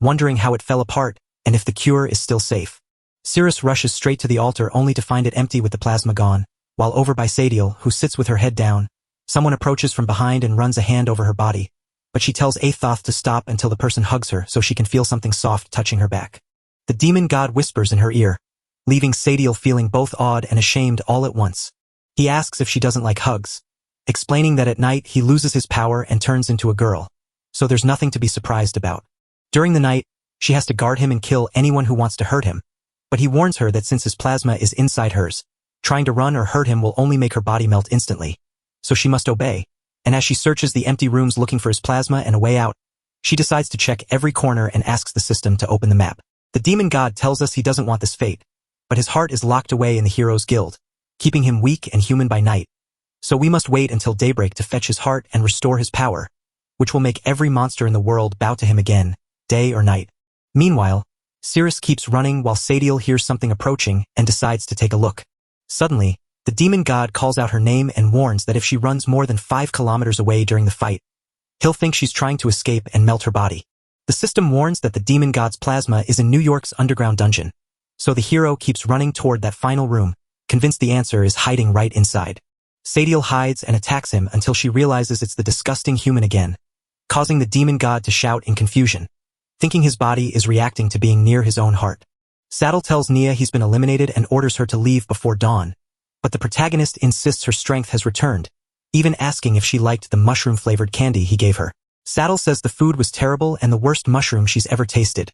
wondering how it fell apart and if the cure is still safe. Cirrus rushes straight to the altar only to find it empty with the plasma gone, while over by Sadiel, who sits with her head down, someone approaches from behind and runs a hand over her body, but she tells Athoth to stop until the person hugs her so she can feel something soft touching her back. The demon god whispers in her ear, leaving Sadiel feeling both awed and ashamed all at once. He asks if she doesn't like hugs, explaining that at night he loses his power and turns into a girl, so there's nothing to be surprised about. During the night, she has to guard him and kill anyone who wants to hurt him, but he warns her that since his plasma is inside hers, trying to run or hurt him will only make her body melt instantly, so she must obey. And as she searches the empty rooms looking for his plasma and a way out, she decides to check every corner and asks the system to open the map. The demon god tells us he doesn't want this fate, but his heart is locked away in the hero's guild, keeping him weak and human by night. So we must wait until daybreak to fetch his heart and restore his power, which will make every monster in the world bow to him again, day or night. Meanwhile, Cirrus keeps running while Sadiel hears something approaching and decides to take a look. Suddenly, the demon god calls out her name and warns that if she runs more than 5 kilometers away during the fight, he'll think she's trying to escape and melt her body. The system warns that the demon god's plasma is in New York's underground dungeon, so the hero keeps running toward that final room, convinced the answer is hiding right inside. Sadiel hides and attacks him until she realizes it's the disgusting human again, causing the demon god to shout in confusion, thinking his body is reacting to being near his own heart. Sadiel tells Nia he's been eliminated and orders her to leave before dawn, but the protagonist insists her strength has returned, even asking if she liked the mushroom-flavored candy he gave her. Sadiel says the food was terrible and the worst mushroom she's ever tasted,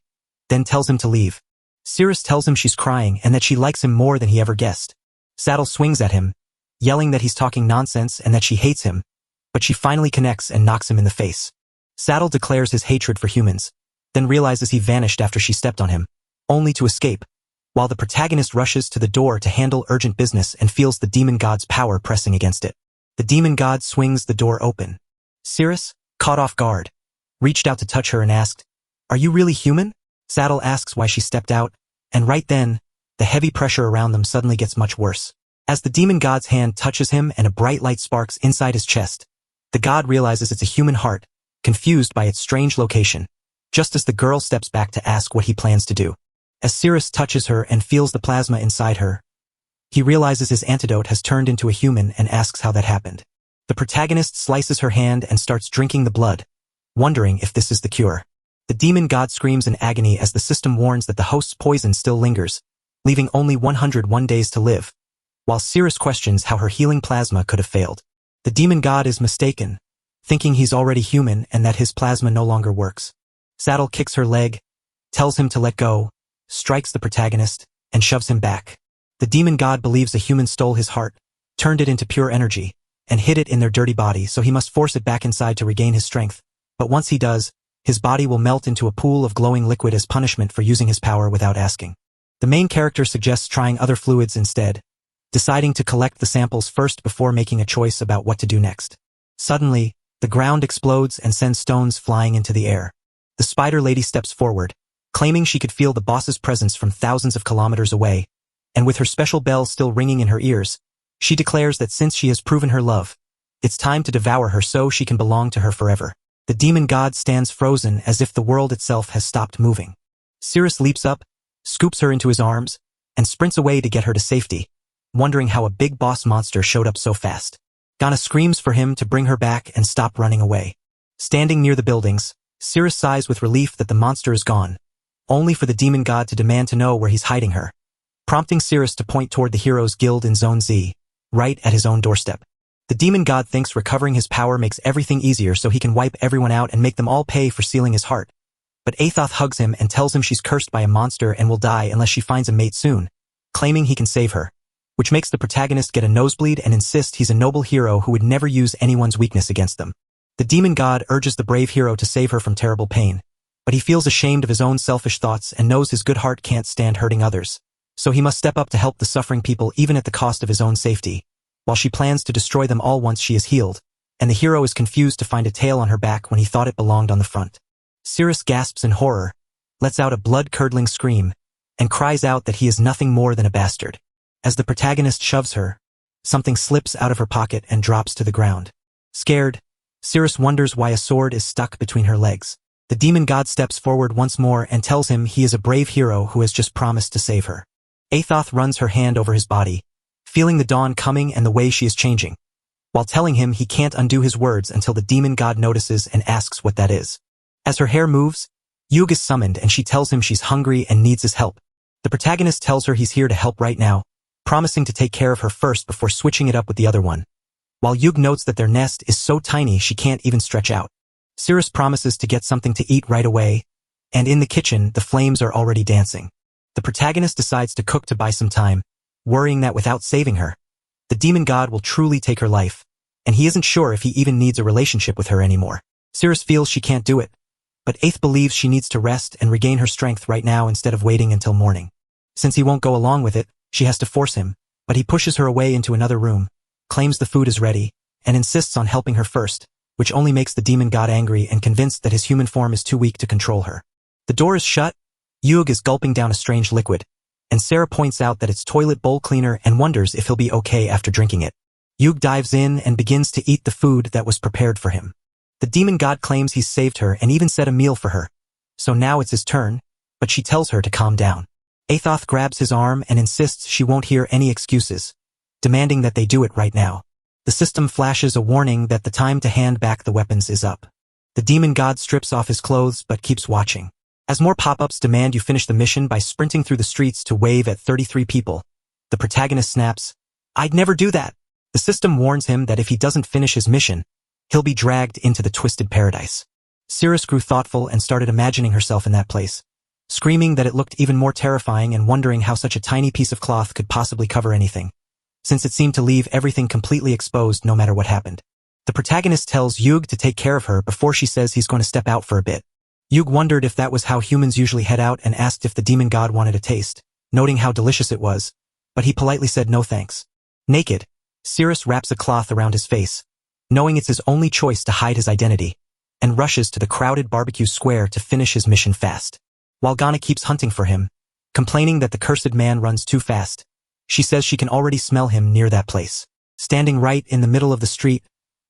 then tells him to leave. Cirrus tells him she's crying and that she likes him more than he ever guessed. Sadiel swings at him, yelling that he's talking nonsense and that she hates him, but she finally connects and knocks him in the face. Sadiel declares his hatred for humans, then realizes he vanished after she stepped on him, only to escape, while the protagonist rushes to the door to handle urgent business and feels the demon god's power pressing against it. The demon god swings the door open. Cirrus, caught off guard, reached out to touch her and asked, "Are you really human?" Sadiel asks why she stepped out, and right then, the heavy pressure around them suddenly gets much worse. As the demon god's hand touches him and a bright light sparks inside his chest, the god realizes it's a human heart, confused by its strange location, just as the girl steps back to ask what he plans to do. As Cirrus touches her and feels the plasma inside her, he realizes his antidote has turned into a human and asks how that happened. The protagonist slices her hand and starts drinking the blood, wondering if this is the cure. The demon god screams in agony as the system warns that the host's poison still lingers, leaving only 101 days to live, while Cirrus questions how her healing plasma could have failed. The demon god is mistaken, thinking he's already human and that his plasma no longer works. Sadiel kicks her leg, tells him to let go, strikes the protagonist, and shoves him back. The demon god believes a human stole his heart, turned it into pure energy, and hid it in their dirty body, so he must force it back inside to regain his strength. But once he does, his body will melt into a pool of glowing liquid as punishment for using his power without asking. The main character suggests trying other fluids instead, deciding to collect the samples first before making a choice about what to do next. Suddenly, the ground explodes and sends stones flying into the air. The spider lady steps forward, claiming she could feel the boss's presence from thousands of kilometers away, and with her special bell still ringing in her ears, she declares that since she has proven her love, it's time to devour her so she can belong to her forever. The demon god stands frozen as if the world itself has stopped moving. Cirrus leaps up, scoops her into his arms, and sprints away to get her to safety, wondering how a big boss monster showed up so fast. Ghana screams for him to bring her back and stop running away. Standing near the buildings, Cirrus sighs with relief that the monster is gone, only for the demon god to demand to know where he's hiding her, prompting Cirrus to point toward the Heroes Guild in Zone Z, right at his own doorstep. The demon god thinks recovering his power makes everything easier so he can wipe everyone out and make them all pay for stealing his heart. But Athoth hugs him and tells him she's cursed by a monster and will die unless she finds a mate soon, claiming he can save her, which makes the protagonist get a nosebleed and insist he's a noble hero who would never use anyone's weakness against them. The demon god urges the brave hero to save her from terrible pain, but he feels ashamed of his own selfish thoughts and knows his good heart can't stand hurting others, so he must step up to help the suffering people even at the cost of his own safety, while she plans to destroy them all once she is healed, and the hero is confused to find a tail on her back when he thought it belonged on the front. Cirrus gasps in horror, lets out a blood-curdling scream, and cries out that he is nothing more than a bastard. As the protagonist shoves her, something slips out of her pocket and drops to the ground. Scared, Cirrus wonders why a sword is stuck between her legs. The demon god steps forward once more and tells him he is a brave hero who has just promised to save her. Athoth runs her hand over his body, feeling the dawn coming and the way she is changing, while telling him he can't undo his words until the demon god notices and asks what that is. As her hair moves, Yug is summoned and she tells him she's hungry and needs his help. The protagonist tells her he's here to help right now, promising to take care of her first before switching it up with the other one, while Yug notes that their nest is so tiny she can't even stretch out. Cirrus promises to get something to eat right away, and in the kitchen the flames are already dancing. The protagonist decides to cook to buy some time, worrying that without saving her, the demon god will truly take her life, and he isn't sure if he even needs a relationship with her anymore. Cirrus feels she can't do it, but Aeth believes she needs to rest and regain her strength right now instead of waiting until morning. Since he won't go along with it, she has to force him, but he pushes her away into another room, claims the food is ready, and insists on helping her first, which only makes the demon god angry and convinced that his human form is too weak to control her. The door is shut, Yug is gulping down a strange liquid, and Sarah points out that it's toilet bowl cleaner and wonders if he'll be okay after drinking it. Yug dives in and begins to eat the food that was prepared for him. The demon god claims he's saved her and even set a meal for her, so now it's his turn, but she tells her to calm down. Athoth grabs his arm and insists she won't hear any excuses, demanding that they do it right now. The system flashes a warning that the time to hand back the weapons is up. The demon god strips off his clothes but keeps watching. As more pop-ups demand you finish the mission by sprinting through the streets to wave at 33 people, the protagonist snaps, "I'd never do that." The system warns him that if he doesn't finish his mission, he'll be dragged into the twisted paradise. Cirrus grew thoughtful and started imagining herself in that place, screaming that it looked even more terrifying and wondering how such a tiny piece of cloth could possibly cover anything, since it seemed to leave everything completely exposed no matter what happened. The protagonist tells Yug to take care of her before she says he's going to step out for a bit. Yug wondered if that was how humans usually head out and asked if the demon god wanted a taste, noting how delicious it was, but he politely said no thanks. Naked, Cirrus wraps a cloth around his face, knowing it's his only choice to hide his identity, and rushes to the crowded barbecue square to finish his mission fast. While Ghana keeps hunting for him, complaining that the cursed man runs too fast, she says she can already smell him near that place. Standing right in the middle of the street,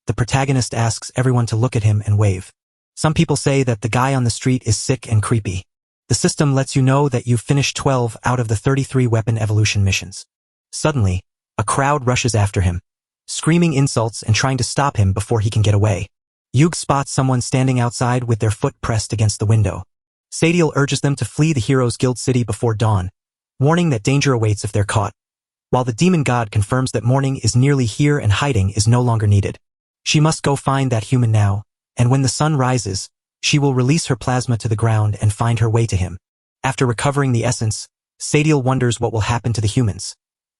the protagonist asks everyone to look at him and wave. Some people say that the guy on the street is sick and creepy. The system lets you know that you've finished 12 out of the 33 weapon evolution missions. Suddenly, a crowd rushes after him, screaming insults and trying to stop him before he can get away. Yug spots someone standing outside with their foot pressed against the window. Sadiel urges them to flee the Heroes Guild city before dawn, warning that danger awaits if they're caught, while the demon god confirms that mourning is nearly here and hiding is no longer needed. She must go find that human now, and when the sun rises, she will release her plasma to the ground and find her way to him. After recovering the essence, Sadiel wonders what will happen to the humans,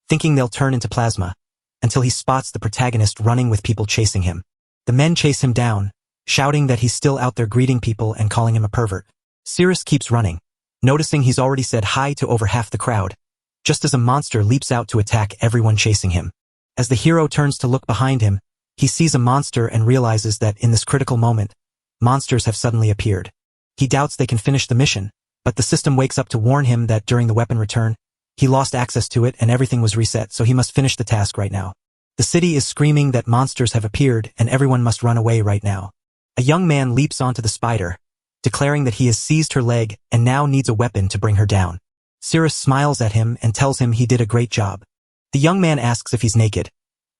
thinking they'll turn into plasma, until he spots the protagonist running with people chasing him. The men chase him down, shouting that he's still out there greeting people and calling him a pervert. Cirrus keeps running, noticing he's already said hi to over half the crowd, just as a monster leaps out to attack everyone chasing him. As the hero turns to look behind him, he sees a monster and realizes that in this critical moment, monsters have suddenly appeared. He doubts they can finish the mission, but the system wakes up to warn him that during the weapon return, he lost access to it and everything was reset, so he must finish the task right now. The city is screaming that monsters have appeared and everyone must run away right now. A young man leaps onto the spider, declaring that he has seized her leg and now needs a weapon to bring her down. Cirrus smiles at him and tells him he did a great job. The young man asks if he's naked,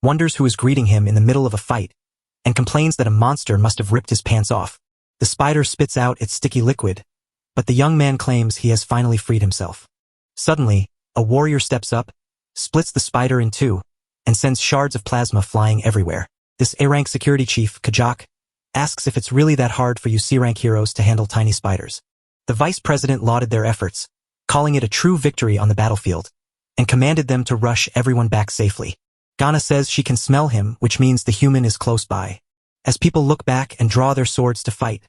wonders who is greeting him in the middle of a fight, and complains that a monster must have ripped his pants off. The spider spits out its sticky liquid, but the young man claims he has finally freed himself. Suddenly, a warrior steps up, splits the spider in two, and sends shards of plasma flying everywhere. This A-rank security chief, Kajak, asks if it's really that hard for you C-rank heroes to handle tiny spiders. The vice president lauded their efforts, calling it a true victory on the battlefield, and commanded them to rush everyone back safely. Ghana says she can smell him, which means the human is close by. As people look back and draw their swords to fight,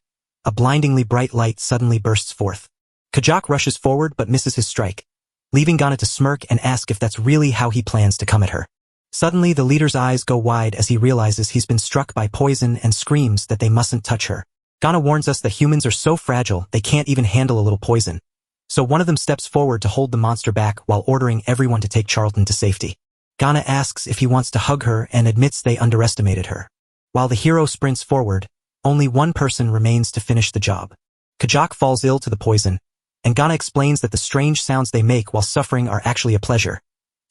a blindingly bright light suddenly bursts forth. Kajak rushes forward but misses his strike, leaving Ghana to smirk and ask if that's really how he plans to come at her. Suddenly the leader's eyes go wide as he realizes he's been struck by poison and screams that they mustn't touch her. Ghana warns us that humans are so fragile they can't even handle a little poison, so one of them steps forward to hold the monster back while ordering everyone to take Charlton to safety. Ghana asks if he wants to hug her and admits they underestimated her. While the hero sprints forward, only one person remains to finish the job. Kajak falls ill to the poison, and Ghana explains that the strange sounds they make while suffering are actually a pleasure,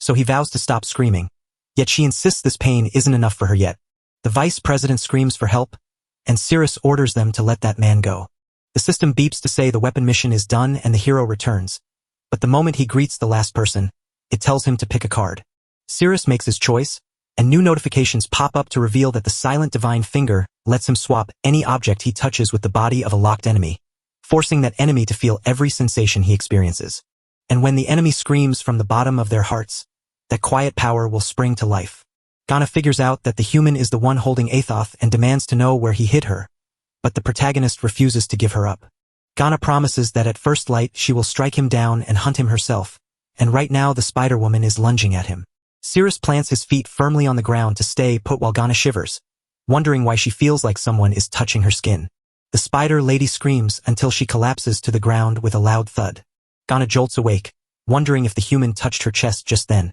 so he vows to stop screaming, yet she insists this pain isn't enough for her yet. The vice president screams for help, and Cirrus orders them to let that man go. The system beeps to say the weapon mission is done and the hero returns, but the moment he greets the last person, it tells him to pick a card. Cirrus makes his choice, and new notifications pop up to reveal that the silent divine finger lets him swap any object he touches with the body of a locked enemy, forcing that enemy to feel every sensation he experiences. And when the enemy screams from the bottom of their hearts, that quiet power will spring to life. Ghana figures out that the human is the one holding Athoth and demands to know where he hid her, but the protagonist refuses to give her up. Ghana promises that at first light she will strike him down and hunt him herself, and right now the Spider-Woman is lunging at him. Cirrus plants his feet firmly on the ground to stay put while Ghana shivers, wondering why she feels like someone is touching her skin. The spider lady screams until she collapses to the ground with a loud thud. Ghana jolts awake, wondering if the human touched her chest just then,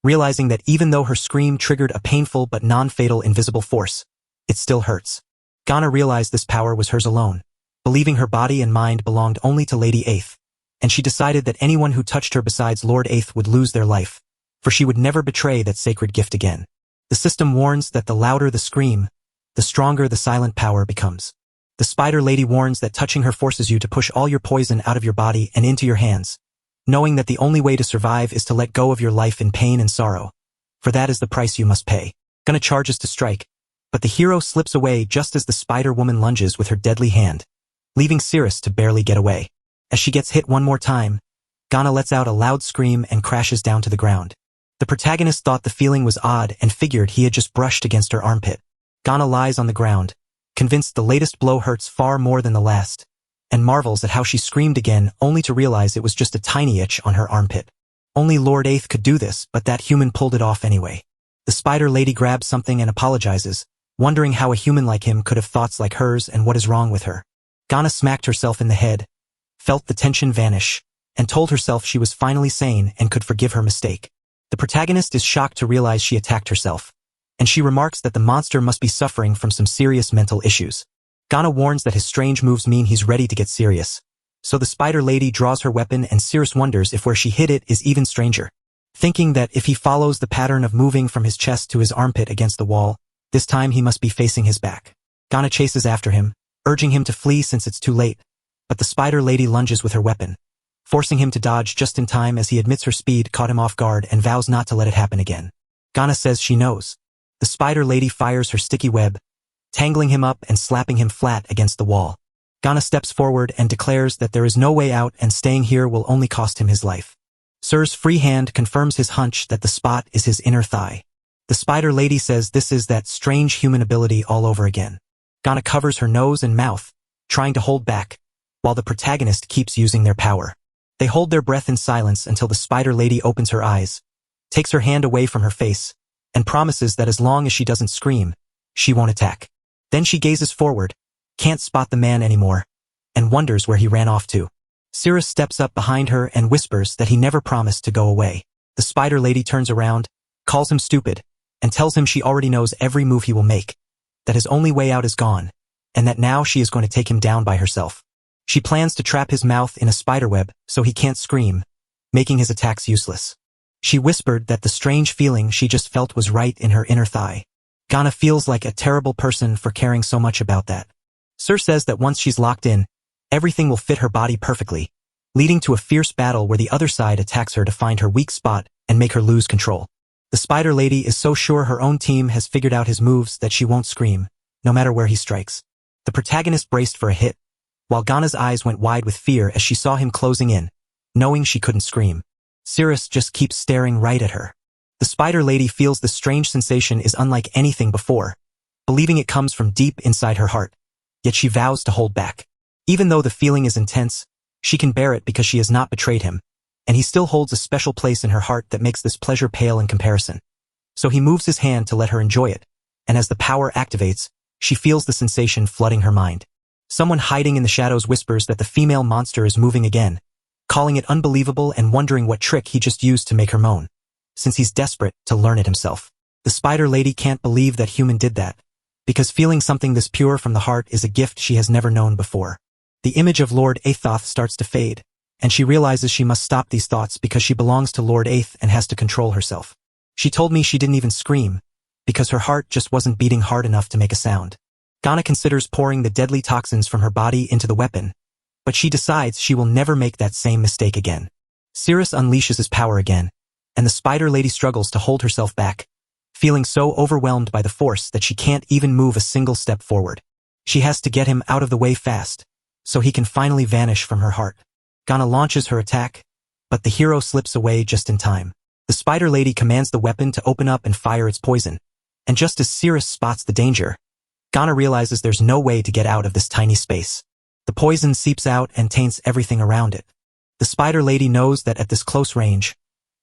realizing that even though her scream triggered a painful but non-fatal invisible force, it still hurts. Ghana realized this power was hers alone, believing her body and mind belonged only to Lady Aeth, and she decided that anyone who touched her besides Lord Aeth would lose their life, for she would never betray that sacred gift again. The system warns that the louder the scream, the stronger the silent power becomes. The spider lady warns that touching her forces you to push all your poison out of your body and into your hands, knowing that the only way to survive is to let go of your life in pain and sorrow. For that is the price you must pay. Gonna charges to strike, but the hero slips away just as the spider woman lunges with her deadly hand, leaving Cirrus to barely get away. As she gets hit one more time, Ghana lets out a loud scream and crashes down to the ground. The protagonist thought the feeling was odd and figured he had just brushed against her armpit. Ghana lies on the ground, convinced the latest blow hurts far more than the last, and marvels at how she screamed again only to realize it was just a tiny itch on her armpit. Only Lord Eighth could do this, but that human pulled it off anyway. The spider lady grabs something and apologizes, wondering how a human like him could have thoughts like hers and what is wrong with her. Ghana smacked herself in the head, felt the tension vanish, and told herself she was finally sane and could forgive her mistake. The protagonist is shocked to realize she attacked herself, and she remarks that the monster must be suffering from some serious mental issues. Ghana warns that his strange moves mean he's ready to get serious. So the spider lady draws her weapon and Cirrus wonders if where she hid it is even stranger. Thinking that if he follows the pattern of moving from his chest to his armpit against the wall, this time he must be facing his back. Ghana chases after him, urging him to flee since it's too late, but the spider lady lunges with her weapon, forcing him to dodge just in time as he admits her speed caught him off guard and vows not to let it happen again. Ghana says she knows. The spider lady fires her sticky web, tangling him up and slapping him flat against the wall. Ghana steps forward and declares that there is no way out and staying here will only cost him his life. Sir's free hand confirms his hunch that the spot is his inner thigh. The spider lady says this is that strange human ability all over again. Ghana covers her nose and mouth, trying to hold back, while the protagonist keeps using their power. They hold their breath in silence until the spider lady opens her eyes, takes her hand away from her face, and promises that as long as she doesn't scream, she won't attack. Then she gazes forward, can't spot the man anymore, and wonders where he ran off to. Cirrus steps up behind her and whispers that he never promised to go away. The spider lady turns around, calls him stupid, and tells him she already knows every move he will make, that his only way out is gone, and that now she is going to take him down by herself. She plans to trap his mouth in a spiderweb so he can't scream, making his attacks useless. She whispered that the strange feeling she just felt was right in her inner thigh. Ghana feels like a terrible person for caring so much about that. Sir says that once she's locked in, everything will fit her body perfectly, leading to a fierce battle where the other side attacks her to find her weak spot and make her lose control. The spider lady is so sure her own team has figured out his moves that she won't scream, no matter where he strikes. The protagonist braced for a hit, while Ghana's eyes went wide with fear as she saw him closing in, knowing she couldn't scream. Cirrus just keeps staring right at her. The spider lady feels the strange sensation is unlike anything before, believing it comes from deep inside her heart. Yet she vows to hold back. Even though the feeling is intense, she can bear it because she has not betrayed him, and he still holds a special place in her heart that makes this pleasure pale in comparison. So he moves his hand to let her enjoy it, and as the power activates, she feels the sensation flooding her mind. Someone hiding in the shadows whispers that the female monster is moving again, calling it unbelievable and wondering what trick he just used to make her moan, since he's desperate to learn it himself. The spider lady can't believe that human did that, because feeling something this pure from the heart is a gift she has never known before. The image of Lord Aethoth starts to fade, and she realizes she must stop these thoughts because she belongs to Lord Aeth and has to control herself. She told me she didn't even scream, because her heart just wasn't beating hard enough to make a sound. Ghana considers pouring the deadly toxins from her body into the weapon, but she decides she will never make that same mistake again. Cirrus unleashes his power again, and the spider lady struggles to hold herself back, feeling so overwhelmed by the force that she can't even move a single step forward. She has to get him out of the way fast, so he can finally vanish from her heart. Ghana launches her attack, but the hero slips away just in time. The spider lady commands the weapon to open up and fire its poison, and just as Cirrus spots the danger, Ghana realizes there's no way to get out of this tiny space. The poison seeps out and taints everything around it. The spider lady knows that at this close range,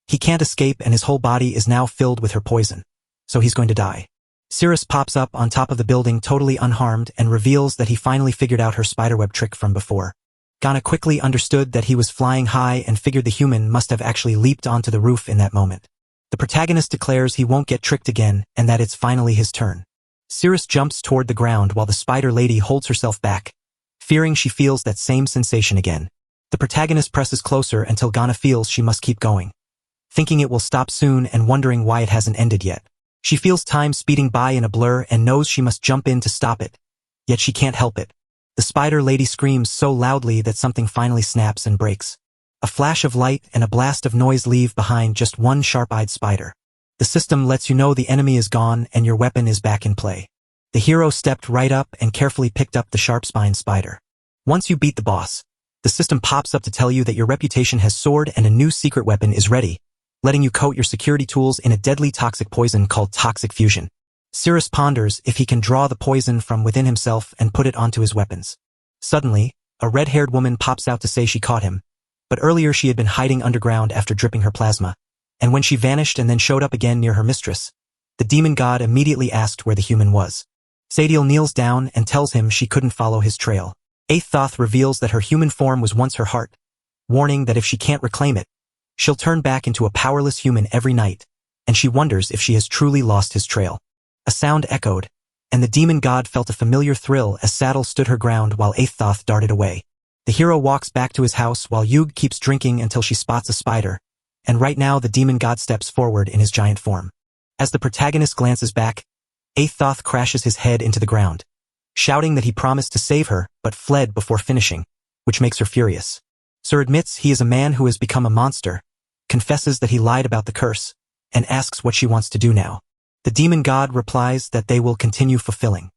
he can't escape and his whole body is now filled with her poison, so he's going to die. Cirrus pops up on top of the building totally unharmed and reveals that he finally figured out her spiderweb trick from before. Ghana quickly understood that he was flying high and figured the human must have actually leaped onto the roof in that moment. The protagonist declares he won't get tricked again and that it's finally his turn. Cirrus jumps toward the ground while the spider lady holds herself back, fearing she feels that same sensation again. The protagonist presses closer until Ghana feels she must keep going, thinking it will stop soon and wondering why it hasn't ended yet. She feels time speeding by in a blur and knows she must jump in to stop it, yet she can't help it. The spider lady screams so loudly that something finally snaps and breaks. A flash of light and a blast of noise leave behind just one sharp-eyed spider. The system lets you know the enemy is gone and your weapon is back in play. The hero stepped right up and carefully picked up the sharp-spined spider. Once you beat the boss, the system pops up to tell you that your reputation has soared and a new secret weapon is ready, letting you coat your security tools in a deadly toxic poison called toxic fusion. Cirrus ponders if he can draw the poison from within himself and put it onto his weapons. Suddenly, a red-haired woman pops out to say she caught him, but earlier she had been hiding underground after dripping her plasma, and when she vanished and then showed up again near her mistress, the demon god immediately asked where the human was. Sadiel kneels down and tells him she couldn't follow his trail. Thoth reveals that her human form was once her heart, warning that if she can't reclaim it, she'll turn back into a powerless human every night, and she wonders if she has truly lost his trail. A sound echoed, and the demon god felt a familiar thrill as Sadiel stood her ground while Thoth darted away. The hero walks back to his house while Yug keeps drinking until she spots a spider, and right now the demon god steps forward in his giant form. As the protagonist glances back, Thoth crashes his head into the ground, shouting that he promised to save her but fled before finishing, which makes her furious. Sir admits he is a man who has become a monster, confesses that he lied about the curse, and asks what she wants to do now. The demon god replies that they will continue fulfilling